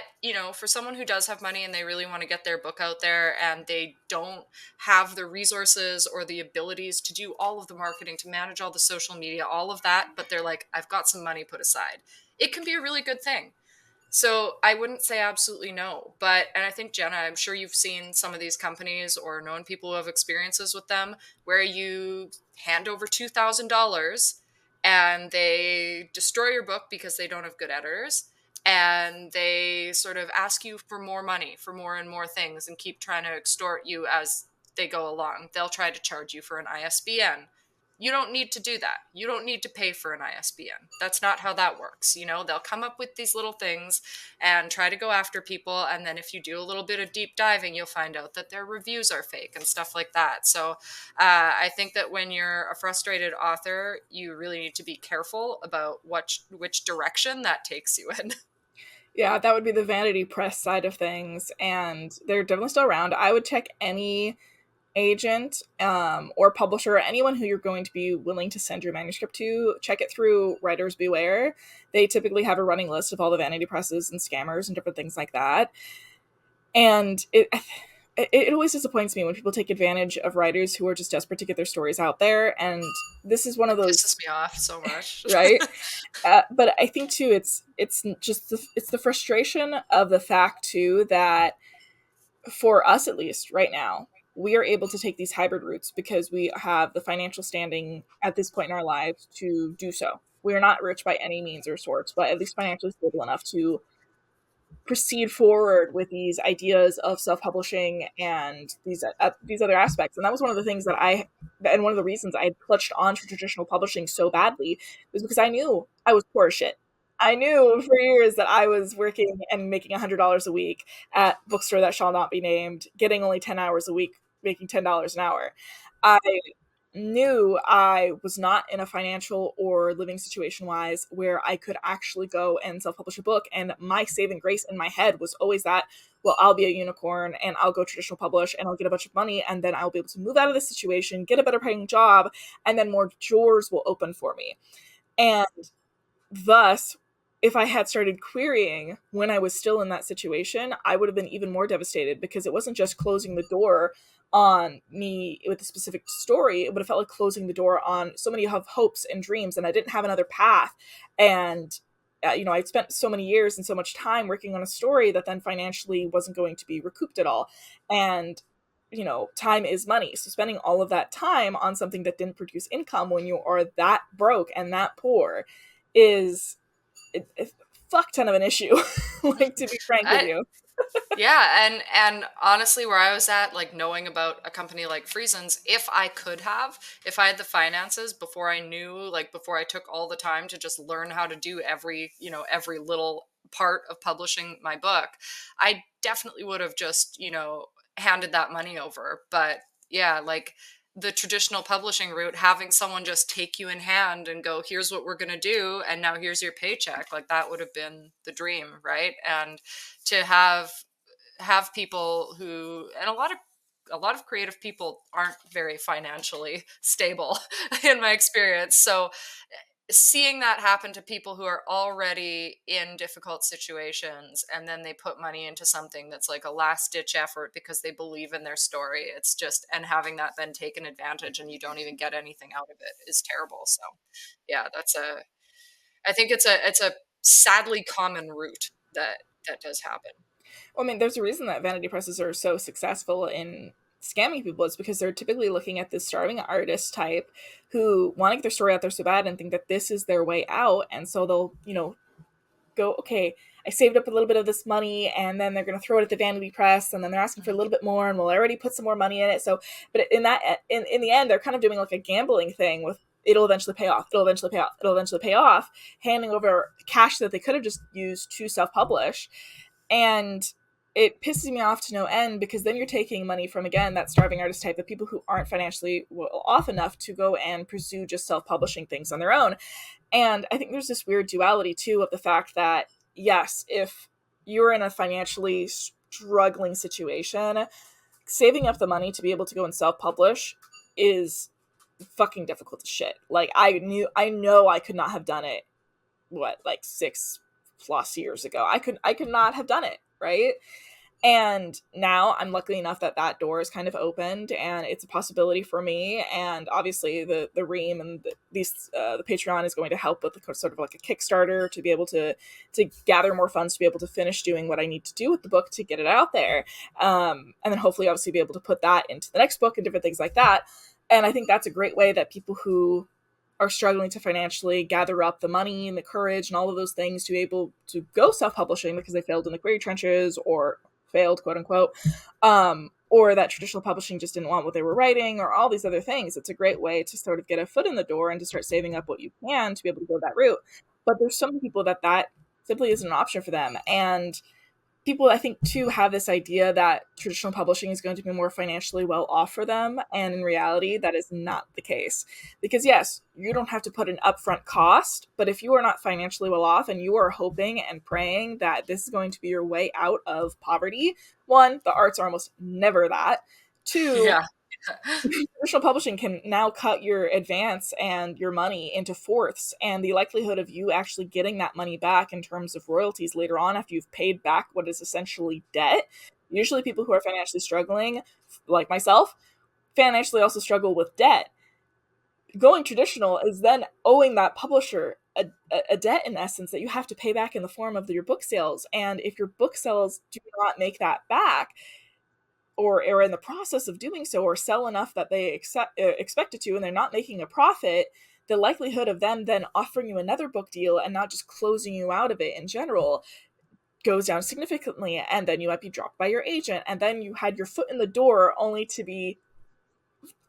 for someone who does have money and they really want to get their book out there and they don't have the resources or the abilities to do all of the marketing, to manage all the social media, all of that, but they're like, I've got some money put aside, it can be a really good thing. So I wouldn't say absolutely no, and I think, Jenna, I'm sure you've seen some of these companies or known people who have experiences with them where you hand over $2,000 and they destroy your book because they don't have good editors, and they sort of ask you for more money for more and more things and keep trying to extort you as they go along. They'll try to charge you for an ISBN. You don't need to do that. You don't need to pay for an ISBN. That's not how that works. They'll come up with these little things and try to go after people. And then if you do a little bit of deep diving, you'll find out that their reviews are fake and stuff like that. So I think that when you're a frustrated author, you really need to be careful about which direction that takes you in. Yeah, that would be the vanity press side of things, and they're definitely still around. I would check any agent or publisher, or anyone who you're going to be willing to send your manuscript to. Check it through Writers Beware. They typically have a running list of all the vanity presses and scammers and different things like that. And it always disappoints me when people take advantage of writers who are just desperate to get their stories out there. And this is one of It those, pisses me off so much. right? But I think too, it's just it's the frustration of the fact too that for us, at least right now, we are able to take these hybrid routes because we have the financial standing at this point in our lives to do so. We are not rich by any means or sorts, but at least financially stable enough to proceed forward with these ideas of self-publishing and these other aspects. And that was one of the things and one of the reasons I had clutched on to traditional publishing so badly was because I knew I was poor as shit. I knew for years that I was working and making $100 a week at bookstore that shall not be named, getting only 10 hours a week, making $10 an hour. I knew I was not in a financial or living situation wise where I could actually go and self publish a book. And my saving grace in my head was always that, well, I'll be a unicorn and I'll go traditional publish and I'll get a bunch of money and then I'll be able to move out of this situation, get a better paying job, and then more doors will open for me. And thus, if I had started querying when I was still in that situation, I would have been even more devastated because it wasn't just closing the door on me with a specific story. It would have felt like closing the door on so many of hopes and dreams, and I didn't have another path. And I'd spent so many years and so much time working on a story that then financially wasn't going to be recouped at all. And time is money. So spending all of that time on something that didn't produce income when you are that broke and that poor is a fuck ton of an issue. Like, to be frank with I, you. Yeah, and honestly, where I was at, like knowing about a company like Friesens, if I had the finances before I knew, like before I took all the time to just learn how to do every little part of publishing my book, I definitely would have just, handed that money over. But yeah, like the traditional publishing route, having someone just take you in hand and go, here's what we're going to do, and now here's your paycheck, like that would have been the dream, right? And to have people who, and a lot of creative people aren't very financially stable in my experience. So seeing that happen to people who are already in difficult situations and then they put money into something that's like a last ditch effort because they believe in their story, it's just, and having that then taken advantage and you don't even get anything out of it is terrible. So yeah, I think it's a sadly common route that does happen. Well, I mean, there's a reason that vanity presses are so successful in scamming people. It's because they're typically looking at this starving artist type who want to get their story out there so bad and think that this is their way out. And so they'll, go, okay, I saved up a little bit of this money, and then they're going to throw it at the vanity press, and then they're asking for a little bit more, and we'll already put some more money in it. So, but in the end, they're kind of doing like a gambling thing with it'll eventually pay off, it'll eventually pay off, it'll eventually pay off, handing over cash that they could have just used to self-publish. And it pisses me off to no end, because then you're taking money from, again, that starving artist type, the people who aren't financially well off enough to go and pursue just self-publishing things on their own. And I think there's this weird duality too of the fact that, yes, if you're in a financially struggling situation, saving up the money to be able to go and self-publish is fucking difficult as shit. Like, I know I could not have done it, what, like 6+ years ago. I could not have done it, right? And now I'm lucky enough that that door is kind of opened, and it's a possibility for me. And obviously the REAM and the Patreon is going to help with the sort of like a Kickstarter to be able to gather more funds to be able to finish doing what I need to do with the book to get it out there. And then hopefully obviously be able to put that into the next book and different things like that. And I think that's a great way that people who are struggling to financially gather up the money and the courage and all of those things to be able to go self-publishing because they failed in the query trenches, or failed, quote unquote, or that traditional publishing just didn't want what they were writing, or all these other things. It's a great way to sort of get a foot in the door and to start saving up what you can to be able to go that route. But there's some people that simply isn't an option for them. And people, I think, too, have this idea that traditional publishing is going to be more financially well off for them. And in reality, that is not the case. Because yes, you don't have to put an upfront cost, but if you are not financially well off and you are hoping and praying that this is going to be your way out of poverty, one, the arts are almost never that. Two, Yeah. traditional publishing can now cut your advance and your money into fourths, and the likelihood of you actually getting that money back in terms of royalties later on after you've paid back what is essentially debt. Usually people who are financially struggling, like myself, financially also struggle with debt. Going traditional is then owing that publisher a debt, in essence, that you have to pay back in the form of your book sales. And if your book sales do not make that back, or are in the process of doing so, or sell enough that they expect it to, and they're not making a profit, the likelihood of them then offering you another book deal and not just closing you out of it in general goes down significantly. And then you might be dropped by your agent, and then you had your foot in the door only to be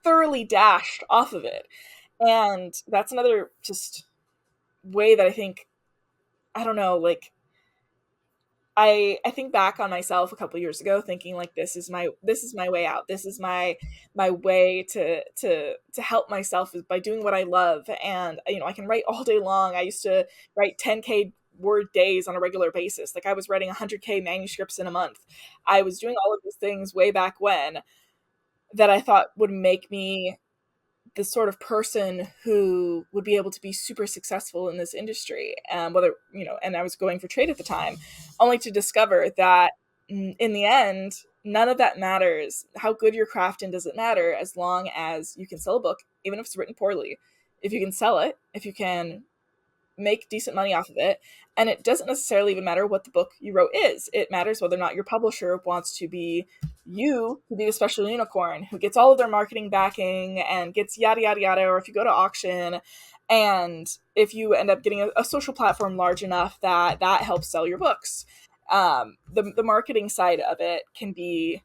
thoroughly dashed off of it. And that's another just way that I think, I don't know, like, I think back on myself a couple years ago thinking like this is my way out. This is my way to help myself, is by doing what I love. And I can write all day long. I used to write 10K word days on a regular basis. Like, I was writing 100K manuscripts in a month. I was doing all of these things way back when that I thought would make me the sort of person who would be able to be super successful in this industry, and I was going for trade at the time, only to discover that in the end, none of that matters. How good your craft in doesn't matter, as long as you can sell a book, even if it's written poorly. If you can sell it, if you can make decent money off of it. And it doesn't necessarily even matter what the book you wrote is. It matters whether or not your publisher wants to be you to be the special unicorn who gets all of their marketing backing and gets yada yada yada, or if you go to auction, and if you end up getting a social platform large enough that helps sell your books. The marketing side of it can be,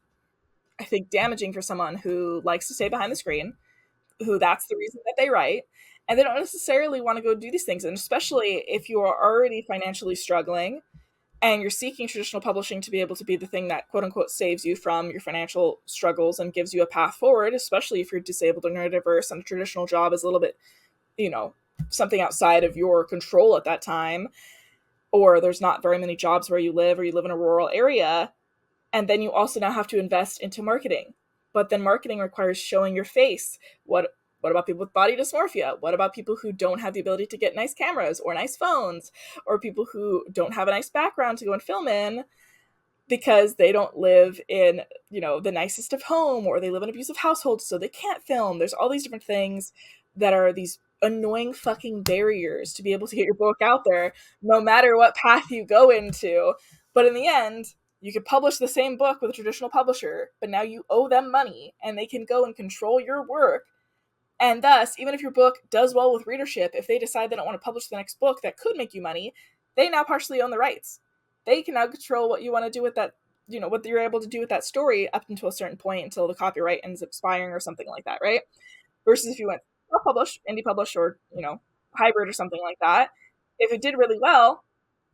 I think, damaging for someone who likes to stay behind the screen, who that's the reason that they write, and they don't necessarily want to go do these things. And especially if you are already financially struggling and you're seeking traditional publishing to be able to be the thing that, quote unquote, saves you from your financial struggles and gives you a path forward, especially if you're disabled or neurodiverse and a traditional job is a little bit, something outside of your control at that time, or there's not very many jobs where you live, or you live in a rural area. And then you also now have to invest into marketing. But then marketing requires showing your face. What about people with body dysmorphia? What about people who don't have the ability to get nice cameras or nice phones, or people who don't have a nice background to go and film in because they don't live in, the nicest of home, or they live in abusive households, so they can't film. There's all these different things that are these annoying fucking barriers to be able to get your book out there, no matter what path you go into. But in the end, You could publish the same book with a traditional publisher, but now you owe them money and they can go and control your work. And thus, even if your book does well with readership, if they decide they don't want to publish the next book that could make you money, they now partially own the rights. They can now control what you want to do with that, what you're able to do with that story up until a certain point until the copyright ends up expiring or something like that, right? Versus if you went self-published, indie published, or, hybrid or something like that, if it did really well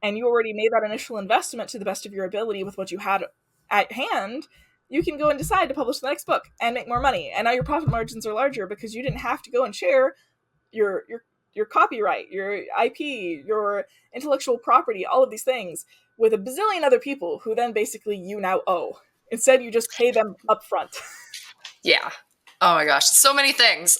and you already made that initial investment to the best of your ability with what you had at hand, you can go and decide to publish the next book and make more money. And now your profit margins are larger because you didn't have to go and share your copyright, your IP, your intellectual property, all of these things with a bazillion other people who then basically you now owe. Instead, you just pay them upfront. Yeah. Oh my gosh, so many things.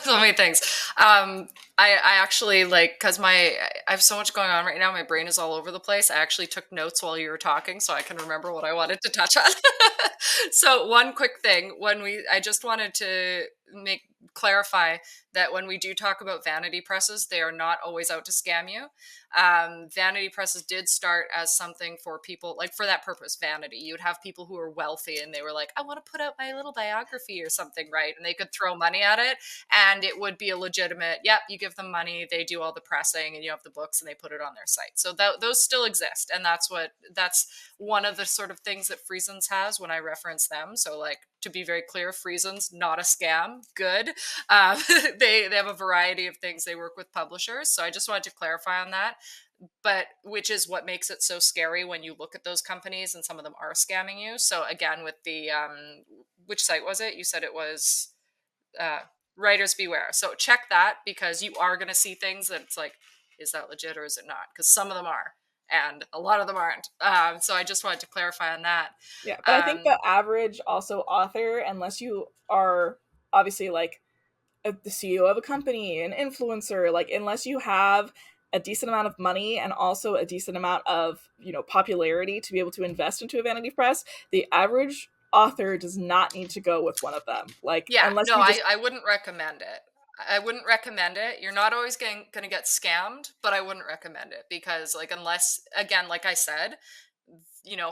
So many things. I actually because I have so much going on right now. My brain is all over the place. I actually took notes while you were talking so I can remember what I wanted to touch on. So one quick thing, I just wanted to clarify that when we do talk about vanity presses, they are not always out to scam you. Vanity presses did start as something for people, like for that purpose, vanity. You'd have people who were wealthy and they were like, I want to put out my little biography or something, right? And they could throw money at it and it would be a legitimate, yep, you give them money, they do all the pressing and you have the books and they put it on their site. So those still exist. And that's one of the sort of things that Friesens has when I reference them. So to be very clear, Friesens, not a scam, good. They have a variety of things. They work with publishers. So I just wanted to clarify on that. But which is what makes it so scary when you look at those companies and some of them are scamming you. So again, with the, which site was it? You said it was Writers Beware. So check that because you are going to see things that it's like, is that legit or is it not? Because some of them are and a lot of them aren't. So I just wanted to clarify on that. Yeah, but I think the average also author, unless you are obviously the CEO of a company, an influencer, unless you have a decent amount of money and also a decent amount of, popularity to be able to invest into a vanity press, the average author does not need to go with one of them. I wouldn't recommend it. I wouldn't recommend it. You're not always going to get scammed, but I wouldn't recommend it because unless, again, like I said,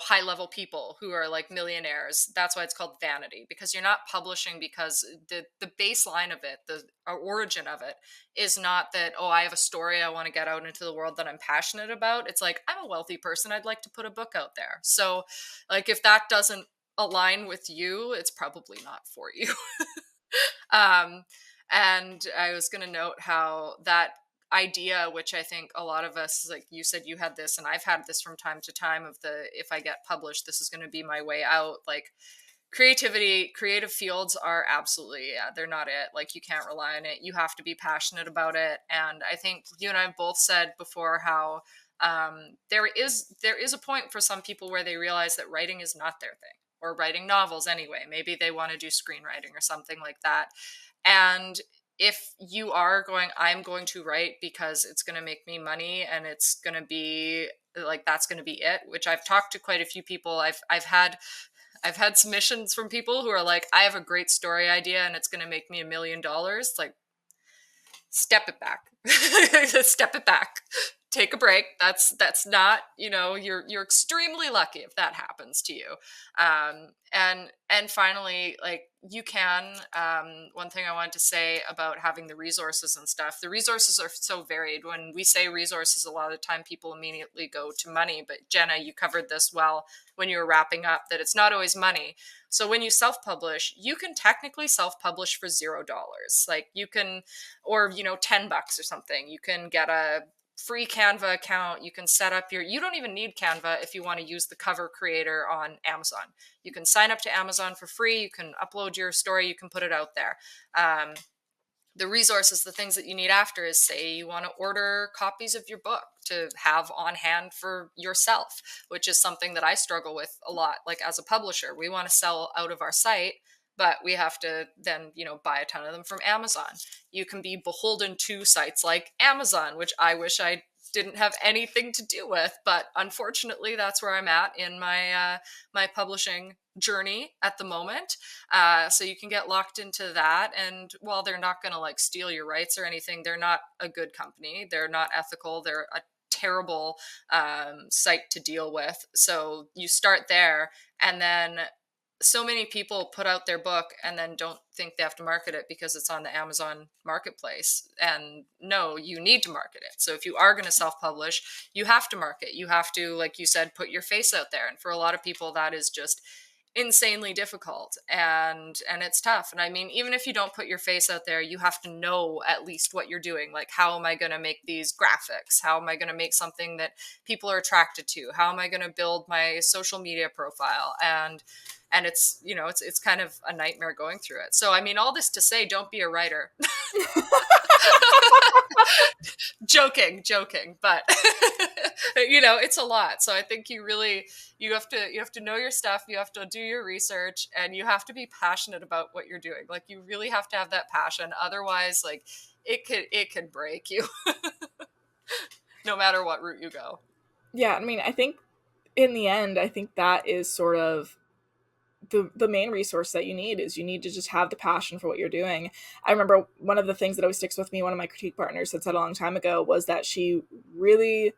high level people who are millionaires, that's why it's called vanity, because you're not publishing because the baseline of it, the origin of it is not that, oh, I have a story I want to get out into the world that I'm passionate about. It's I'm a wealthy person. I'd like to put a book out there. So if that doesn't align with you, it's probably not for you. And I was going to note how that idea, which I think a lot of us, like you said, you had this, and I've had this from time to time of if I get published, this is going to be my way out. Creative fields are absolutely, they're not it. You can't rely on it. You have to be passionate about it. And I think you and I have both said before how there is a point for some people where they realize that writing is not their thing, or writing novels anyway. Maybe they want to do screenwriting or something like that. And if you are going, I'm going to write because it's going to make me money and it's going to be that's going to be it, which I've talked to quite a few people. I've had submissions from people who are like, I have a great story idea and it's going to make me $1 million. Step it back. Step it back. Take a break. That's not, you're extremely lucky if that happens to you. And finally, you can, one thing I wanted to say about having the resources and stuff, the resources are so varied. When we say resources, a lot of the time people immediately go to money, but Jenna, you covered this well when you were wrapping up, that it's not always money. So when you self-publish, you can technically self-publish for $0. You can, or, $10 or something. You can get a free Canva account. You can set up you don't even need Canva if you want to use the cover creator on Amazon. You can sign up to Amazon for free. You can upload your story. You can put it out there. The resources, the things that you need after is, say you want to order copies of your book to have on hand for yourself, which is something that I struggle with a lot. As a publisher, we want to sell out of our site, but we have to then, buy a ton of them from Amazon. You can be beholden to sites like Amazon, which I wish I didn't have anything to do with, but unfortunately that's where I'm at in my my publishing journey at the moment. So you can get locked into that, and while they're not going to steal your rights or anything, they're not a good company. They're not ethical. They're a terrible site to deal with. So you start there, and then so many people put out their book and then don't think they have to market it because it's on the Amazon marketplace. And no, you need to market it. So if you are going to self-publish, you have to market. You have to, like you said, put your face out there. And for a lot of people, that is just insanely difficult, and it's tough. And I mean, even if you don't put your face out there, you have to know at least what you're doing. Like, how am I going to make these graphics? How am I going to make something that people are attracted to? How am I going to build my social media profile? And it's, you know, it's kind of a nightmare going through it. So I mean, all this to say, don't be a writer. Joking, but you know, it's a lot. So I think you have to know your stuff, you have to do your research, and you have to be passionate about what you're doing. Like, you really have to have that passion. Otherwise, like, it could break you no matter what route you go. Yeah, I mean, I think in the end, I think that is sort of the main resource that you need. Is you need to just have the passion for what you're doing. I remember one of the things that always sticks with me, one of my critique partners had said a long time ago, was that she really,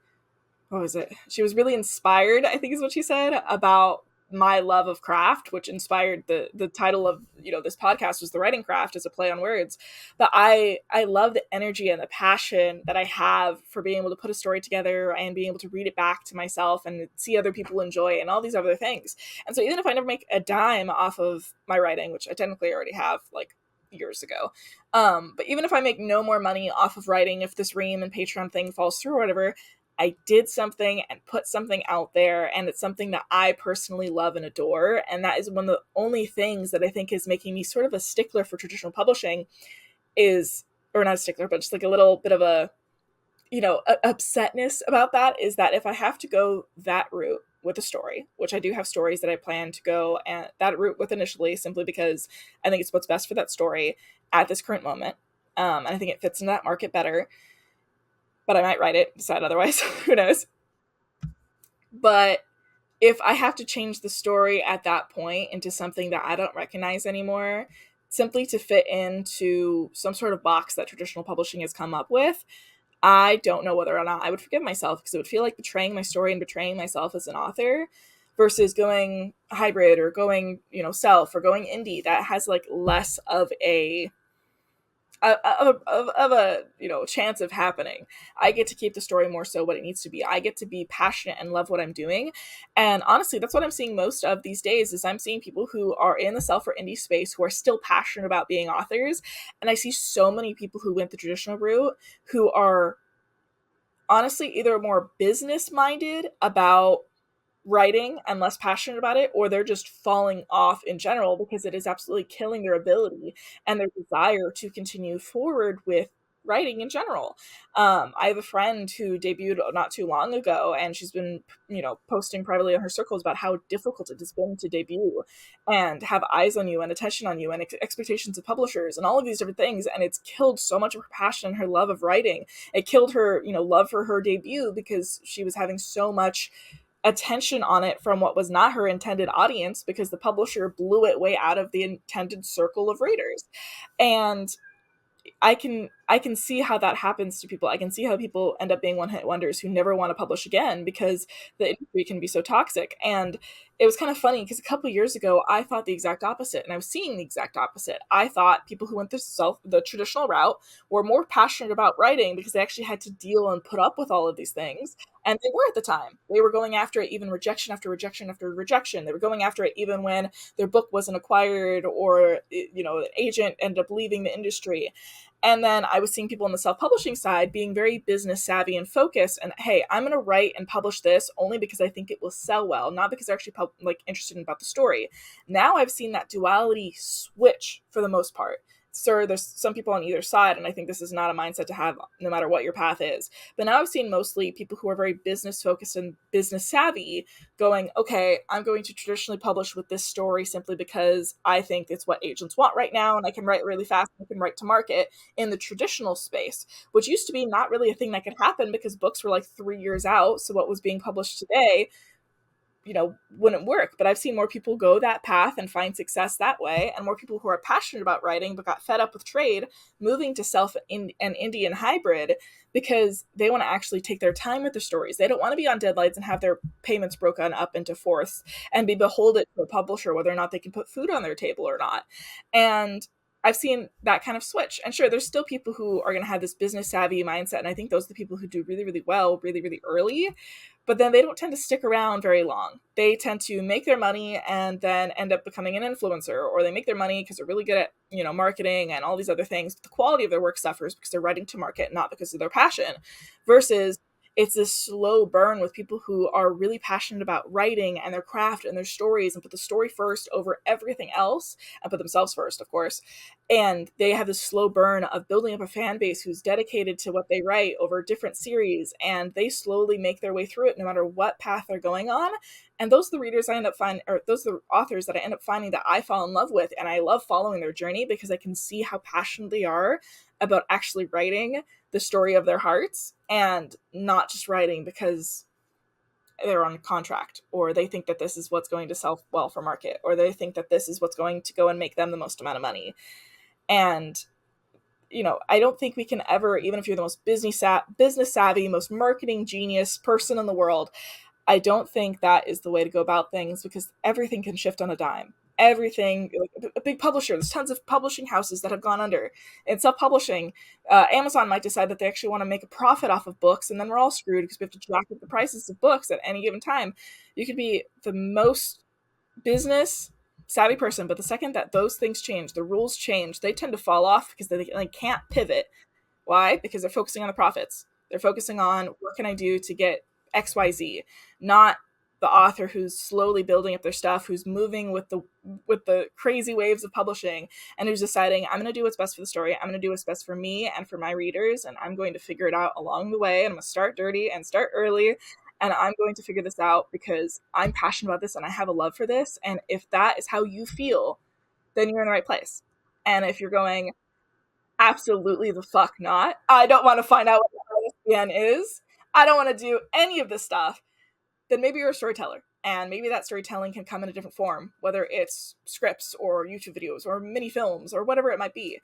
what was it? She was really inspired, I think is what she said, about my love of craft, which inspired the title of, you know, this podcast was The Writing Craft, as a play on words. But I love the energy and the passion that I have for being able to put a story together and being able to read it back to myself and see other people enjoy it and all these other things. And so even if I never make a dime off of my writing, which I technically already have, like, years ago, but even if I make no more money off of writing, if this Ream and Patreon thing falls through or whatever, I did something and put something out there, and it's something that I personally love and adore. And that is one of the only things that I think is making me sort of a stickler for traditional publishing, is, or not a stickler, but just like a little bit of a, you know, upsetness about that, is that if I have to go that route with a story, which I do have stories that I plan to go and that route with initially, simply because I think it's what's best for that story at this current moment. And I think it fits into that market better. But I might write it, decide otherwise. Who knows? But if I have to change the story at that point into something that I don't recognize anymore, simply to fit into some sort of box that traditional publishing has come up with, I don't know whether or not I would forgive myself, because it would feel like betraying my story and betraying myself as an author, versus going hybrid or going, you know, self, or going indie that has like less of a you know, chance of happening. I get to keep the story more so what it needs to be. I get to be passionate and love what I'm doing. And honestly, that's what I'm seeing most of these days, is I'm seeing people who are in the self or indie space who are still passionate about being authors. And I see so many people who went the traditional route who are honestly either more business minded about writing and less passionate about it, or they're just falling off in general because it is absolutely killing their ability and their desire to continue forward with writing in general. I have a friend who debuted not too long ago, and she's been, you know, posting privately on her circles about how difficult it has been to debut and have eyes on you and attention on you and expectations of publishers and all of these different things. And it's killed so much of her passion and her love of writing. It killed her, you know, love for her debut, because she was having so much attention on it from what was not her intended audience, because the publisher blew it way out of the intended circle of readers. And I can see how that happens to people. I can see how people end up being one-hit wonders who never want to publish again because the industry can be so toxic. And it was kind of funny because a couple of years ago, I thought the exact opposite, and I was seeing the exact opposite. I thought people who went the traditional route were more passionate about writing because they actually had to deal and put up with all of these things. And they were at the time. They were going after it, even rejection after rejection after rejection. They were going after it even when their book wasn't acquired, or, you know, an agent ended up leaving the industry. And then I was seeing people on the self-publishing side being very business savvy and focused. And hey, I'm going to write and publish this only because I think it will sell well, not because they're actually interested in about the story. Now I've seen that duality switch for the most part. Sure, there's some people on either side, and I think this is not a mindset to have no matter what your path is. But now I've seen mostly people who are very business focused and business savvy going, okay, I'm going to traditionally publish with this story simply because I think it's what agents want right now, and I can write really fast, and I can write to market in the traditional space, which used to be not really a thing that could happen because books were like 3 years out. So what was being published today wouldn't work. But I've seen more people go that path and find success that way, and more people who are passionate about writing but got fed up with trade moving to self and Indian hybrid because they want to actually take their time with the stories. They don't want to be on deadlines and have their payments broken up into fourths and be beholden to a publisher whether or not they can put food on their table or not. And I've seen that kind of switch. And sure, there's still people who are going to have this business savvy mindset. And I think those are the people who do really, really well, really, really early. But then they don't tend to stick around very long. They tend to make their money and then end up becoming an influencer, or they make their money because they're really good at, marketing and all these other things. But the quality of their work suffers because they're writing to market, not because of their passion. Versus it's this slow burn with people who are really passionate about writing and their craft and their stories and put the story first over everything else and put themselves first, of course. And they have this slow burn of building up a fan base who's dedicated to what they write over different series, and they slowly make their way through it no matter what path they're going on. And those are the readers I end up finding, or those are the authors that I end up finding that I fall in love with. And I love following their journey because I can see how passionate they are about actually writing the story of their hearts and not just writing because they're on contract, or they think that this is what's going to sell well for market, or they think that this is what's going to go and make them the most amount of money. And I don't think we can ever, even if you're the most business savvy, most marketing genius person in the world, I don't think that is the way to go about things, because everything can shift on a dime. Everything, like a big publisher, there's tons of publishing houses that have gone under. In self-publishing, Amazon might decide that they actually want to make a profit off of books, and then we're all screwed because we have to jack up the prices of books at any given time. You could be the most business savvy person, but the second that those things change, the rules change, they tend to fall off because they can't pivot. Why? Because they're focusing on the profits. They're focusing on what can I do to get XYZ, not the author who's slowly building up their stuff, who's moving with the crazy waves of publishing, and who's deciding, I'm going to do what's best for the story. I'm going to do what's best for me and for my readers, and I'm going to figure it out along the way. And I'm going to start dirty and start early, and I'm going to figure this out because I'm passionate about this and I have a love for this. And if that is how you feel, then you're in the right place. And if you're going, absolutely the fuck not, I don't want to find out what the ISBN is, I don't want to do any of this stuff, then maybe you're a storyteller. And maybe that storytelling can come in a different form, whether it's scripts or YouTube videos or mini films or whatever it might be.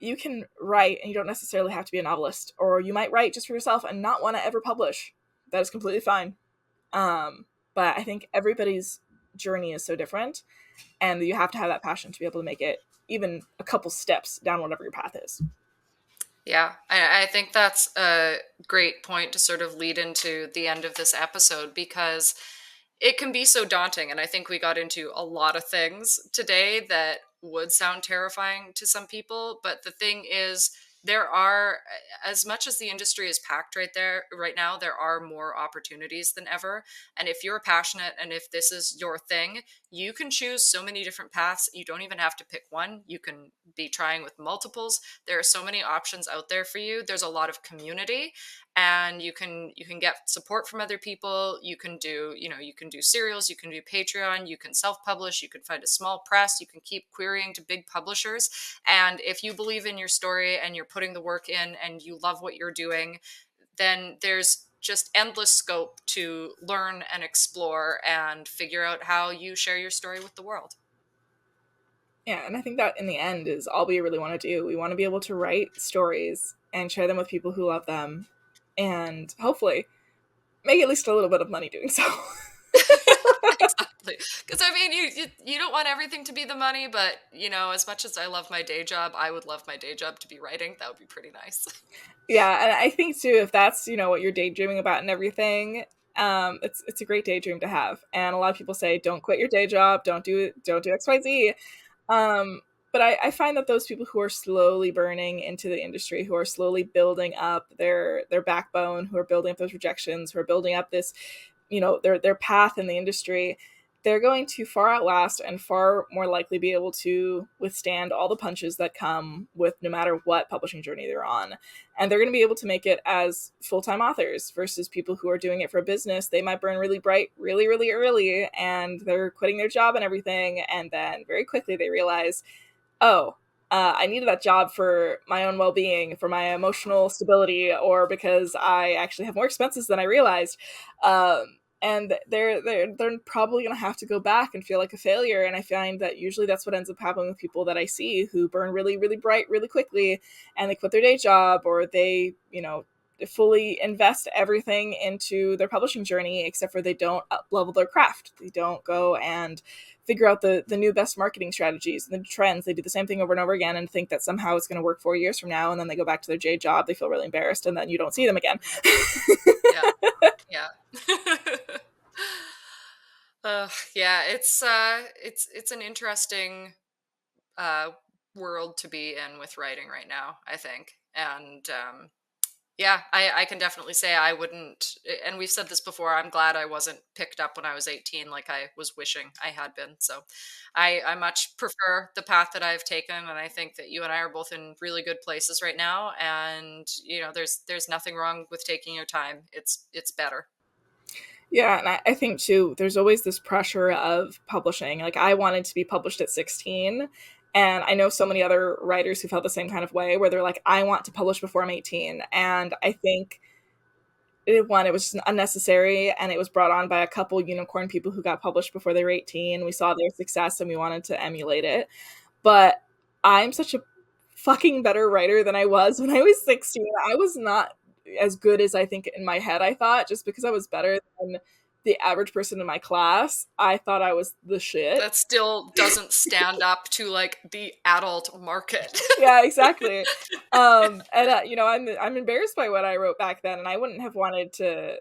You can write and you don't necessarily have to be a novelist, or you might write just for yourself and not want to ever publish. That is completely fine. But I think everybody's journey is so different, and you have to have that passion to be able to make it even a couple steps down whatever your path is. Yeah, I think that's a great point to sort of lead into the end of this episode, because it can be so daunting. And I think we got into a lot of things today that would sound terrifying to some people. But the thing is, there are, as much as the industry is packed right now, there are more opportunities than ever. And if you're passionate and if this is your thing, you can choose so many different paths. You don't even have to pick one. You can be trying with multiples. There are so many options out there for you. There's a lot of community, and you can get support from other people. You can do serials, you can do Patreon, you can self-publish, you can find a small press, you can keep querying to big publishers. And if you believe in your story and you're putting the work in and you love what you're doing, then there's just endless scope to learn and explore and figure out how you share your story with the world. Yeah, and I think that in the end is all we really want to do. We want to be able to write stories and share them with people who love them, and hopefully make at least a little bit of money doing so. Exactly. Because I mean, you don't want everything to be the money, but as much as I love my day job, I would love my day job to be writing. That would be pretty nice. Yeah, and I think too, if that's what you're daydreaming about and everything, it's a great daydream to have. And a lot of people say, don't quit your day job, don't do XYZ. But I find that those people who are slowly burning into the industry, who are slowly building up their backbone, who are building up those rejections, who are building up this, their path in the industry, they're going to far outlast and far more likely be able to withstand all the punches that come with no matter what publishing journey they're on. And they're going to be able to make it as full-time authors versus people who are doing it for a business. They might burn really bright, really, really early, and they're quitting their job and everything. And then very quickly they realize, I needed that job for my own well-being, for my emotional stability, or because I actually have more expenses than I realized. and they're probably going to have to go back and feel like a failure. And I find that usually that's what ends up happening with people that I see who burn really, really bright really quickly, and they quit their day job, or they, fully invest everything into their publishing journey, except for they don't up level their craft. They don't go and figure out the new best marketing strategies and the trends. They do the same thing over and over again and think that somehow it's going to work 4 years from now, and then they go back to their day job, they feel really embarrassed, and then you don't see them again. Yeah. Yeah. Yeah, it's an interesting world to be in with writing right now, I think. And yeah, I can definitely say I wouldn't, and we've said this before, I'm glad I wasn't picked up when I was 18 like I was wishing I had been. So I much prefer the path that I've taken, and I think that you and I are both in really good places right now. And there's nothing wrong with taking your time. It's better. Yeah, and I think too, there's always this pressure of publishing. Like, I wanted to be published at 16, and I know so many other writers who felt the same kind of way, where they're like, I want to publish before I'm 18. And I think it was just unnecessary, and it was brought on by a couple unicorn people who got published before they were 18. We saw their success and we wanted to emulate it. But I'm such a fucking better writer than I was when I was 16. I was not as good as I think in my head I thought, just because I was better than the average person in my class. I thought I was the shit. That still doesn't stand up to like the adult market. Yeah, exactly. And I'm embarrassed by what I wrote back then, and I wouldn't have wanted to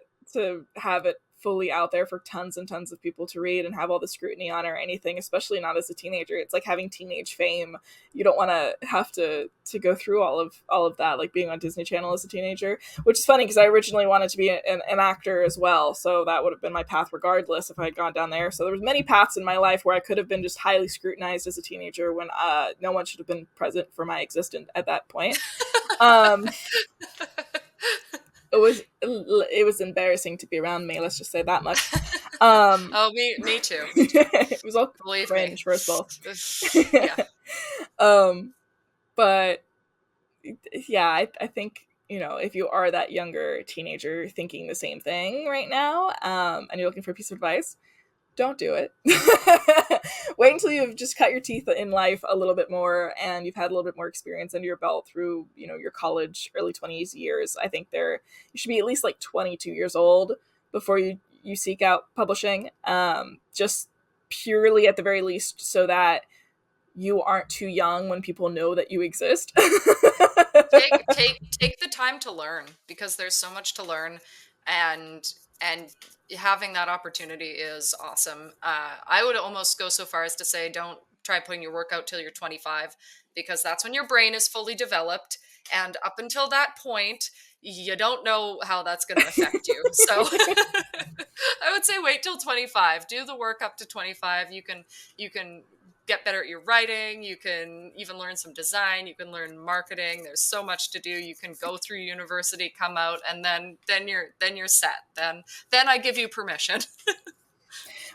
have it fully out there for tons and tons of people to read and have all the scrutiny on it or anything, especially not as a teenager. It's like having teenage fame. You don't want to have to go through all of that, like being on Disney Channel as a teenager, which is funny because I originally wanted to be an actor as well, so that would have been my path regardless if I had gone down there. So there was many paths in my life where I could have been just highly scrutinized as a teenager when no one should have been present for my existence at that point. um it was embarrassing to be around me, let's just say that much. Oh, me too. It was all Believe cringe, me. first of all. Yeah. But yeah, I think, if you are that younger teenager thinking the same thing right now, and you're looking for a piece of advice, don't do it. Wait until you've just cut your teeth in life a little bit more, and you've had a little bit more experience under your belt through, your college, early 20s years. I think you should be at least like 22 years old before you seek out publishing, just purely at the very least so that you aren't too young when people know that you exist. Take the time to learn, because there's so much to learn, and having that opportunity is awesome. I would almost go so far as to say, don't try putting your work out till you're 25, because that's when your brain is fully developed, and up until that point you don't know how that's going to affect you. So I would say wait till 25, do the work up to 25. You can get better at your writing, you can even learn some design, you can learn marketing. There's so much to do. You can go through university, come out, and then you're set. Then I give you permission.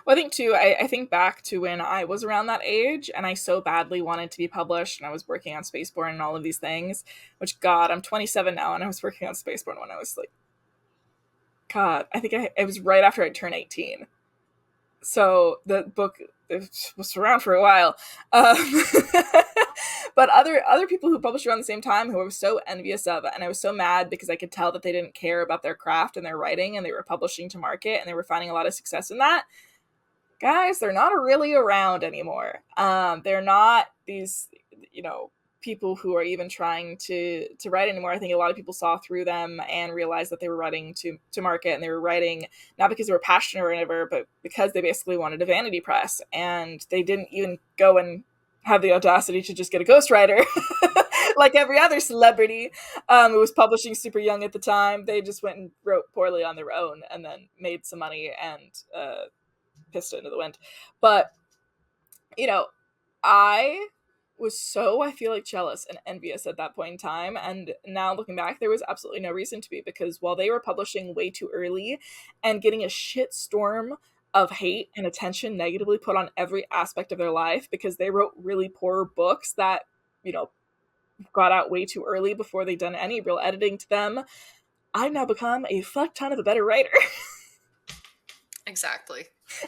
Well, I think too, I think back to when I was around that age and I so badly wanted to be published, and I was working on Spaceborne and all of these things, which, God, I'm 27 now, and I was working on Spaceborne when I was like, God, I think it was right after I turned 18. So the book was around for a while. But other people who published around the same time, who I was so envious of, and I was so mad because I could tell that they didn't care about their craft and their writing, and they were publishing to market, and they were finding a lot of success in that. Guys, they're not really around anymore. They're not these, people who are even trying to write anymore. I think a lot of people saw through them and realized that they were writing to market, and they were writing not because they were passionate or whatever, but because they basically wanted a vanity press, and they didn't even go and have the audacity to just get a ghostwriter like every other celebrity who was publishing super young at the time. They just went and wrote poorly on their own and then made some money and pissed it into the wind. But I was so, I feel like, jealous and envious at that point in time, and now looking back, there was absolutely no reason to be, because while they were publishing way too early and getting a shit storm of hate and attention negatively put on every aspect of their life because they wrote really poor books that got out way too early before they'd done any real editing to them, I've now become a fuck ton of a better writer. Exactly.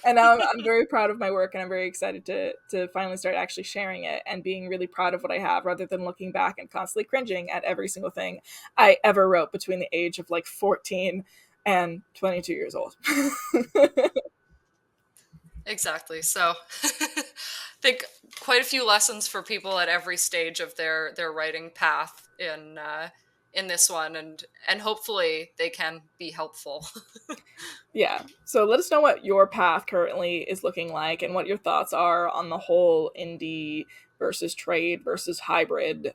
And now I'm very proud of my work, and I'm very excited to finally start actually sharing it and being really proud of what I have, rather than looking back and constantly cringing at every single thing I ever wrote between the age of like 14 and 22 years old. Exactly. So I think quite a few lessons for people at every stage of their writing path in this one, and hopefully they can be helpful. Yeah. So let us know what your path currently is looking like and what your thoughts are on the whole indie versus trade versus hybrid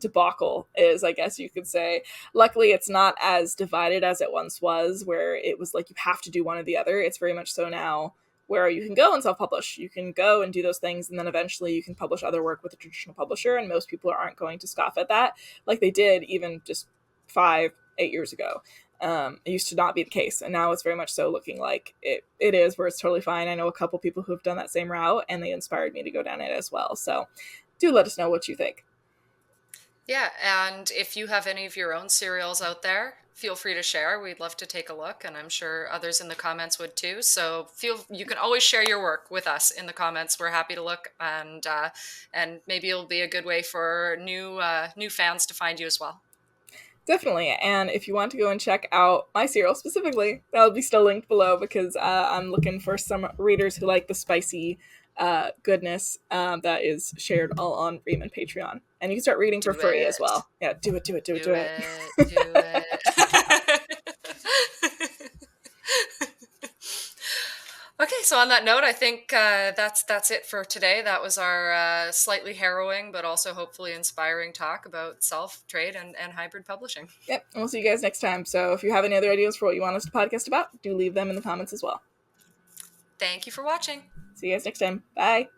debacle is, I guess you could say. Luckily, it's not as divided as it once was, where it was like you have to do one or the other. It's very much so now where you can go and self-publish. You can go and do those things, and then eventually you can publish other work with a traditional publisher, and most people aren't going to scoff at that like they did even just 5, 8 years ago. It used to not be the case, and now it's very much so looking like it is, where it's totally fine. I know a couple people who have done that same route, and they inspired me to go down it as well. So do let us know what you think. Yeah, and if you have any of your own serials out there, feel free to share. We'd love to take a look, and I'm sure others in the comments would too. So you can always share your work with us in the comments. We're happy to look, and maybe it'll be a good way for new fans to find you as well. Definitely. And if you want to go and check out my serial specifically, that'll be still linked below, because I'm looking for some readers who like the spicy goodness that is shared all on REAM and Patreon. And you can start reading for Do free as it. well. Yeah, do it, do it, do it, Do do it. it. Do it. Okay, so on that note, I think that's it for today. That was our slightly harrowing, but also hopefully inspiring talk about self-trade and hybrid publishing. Yep, and we'll see you guys next time. So if you have any other ideas for what you want us to podcast about, do leave them in the comments as well. Thank you for watching. See you guys next time. Bye.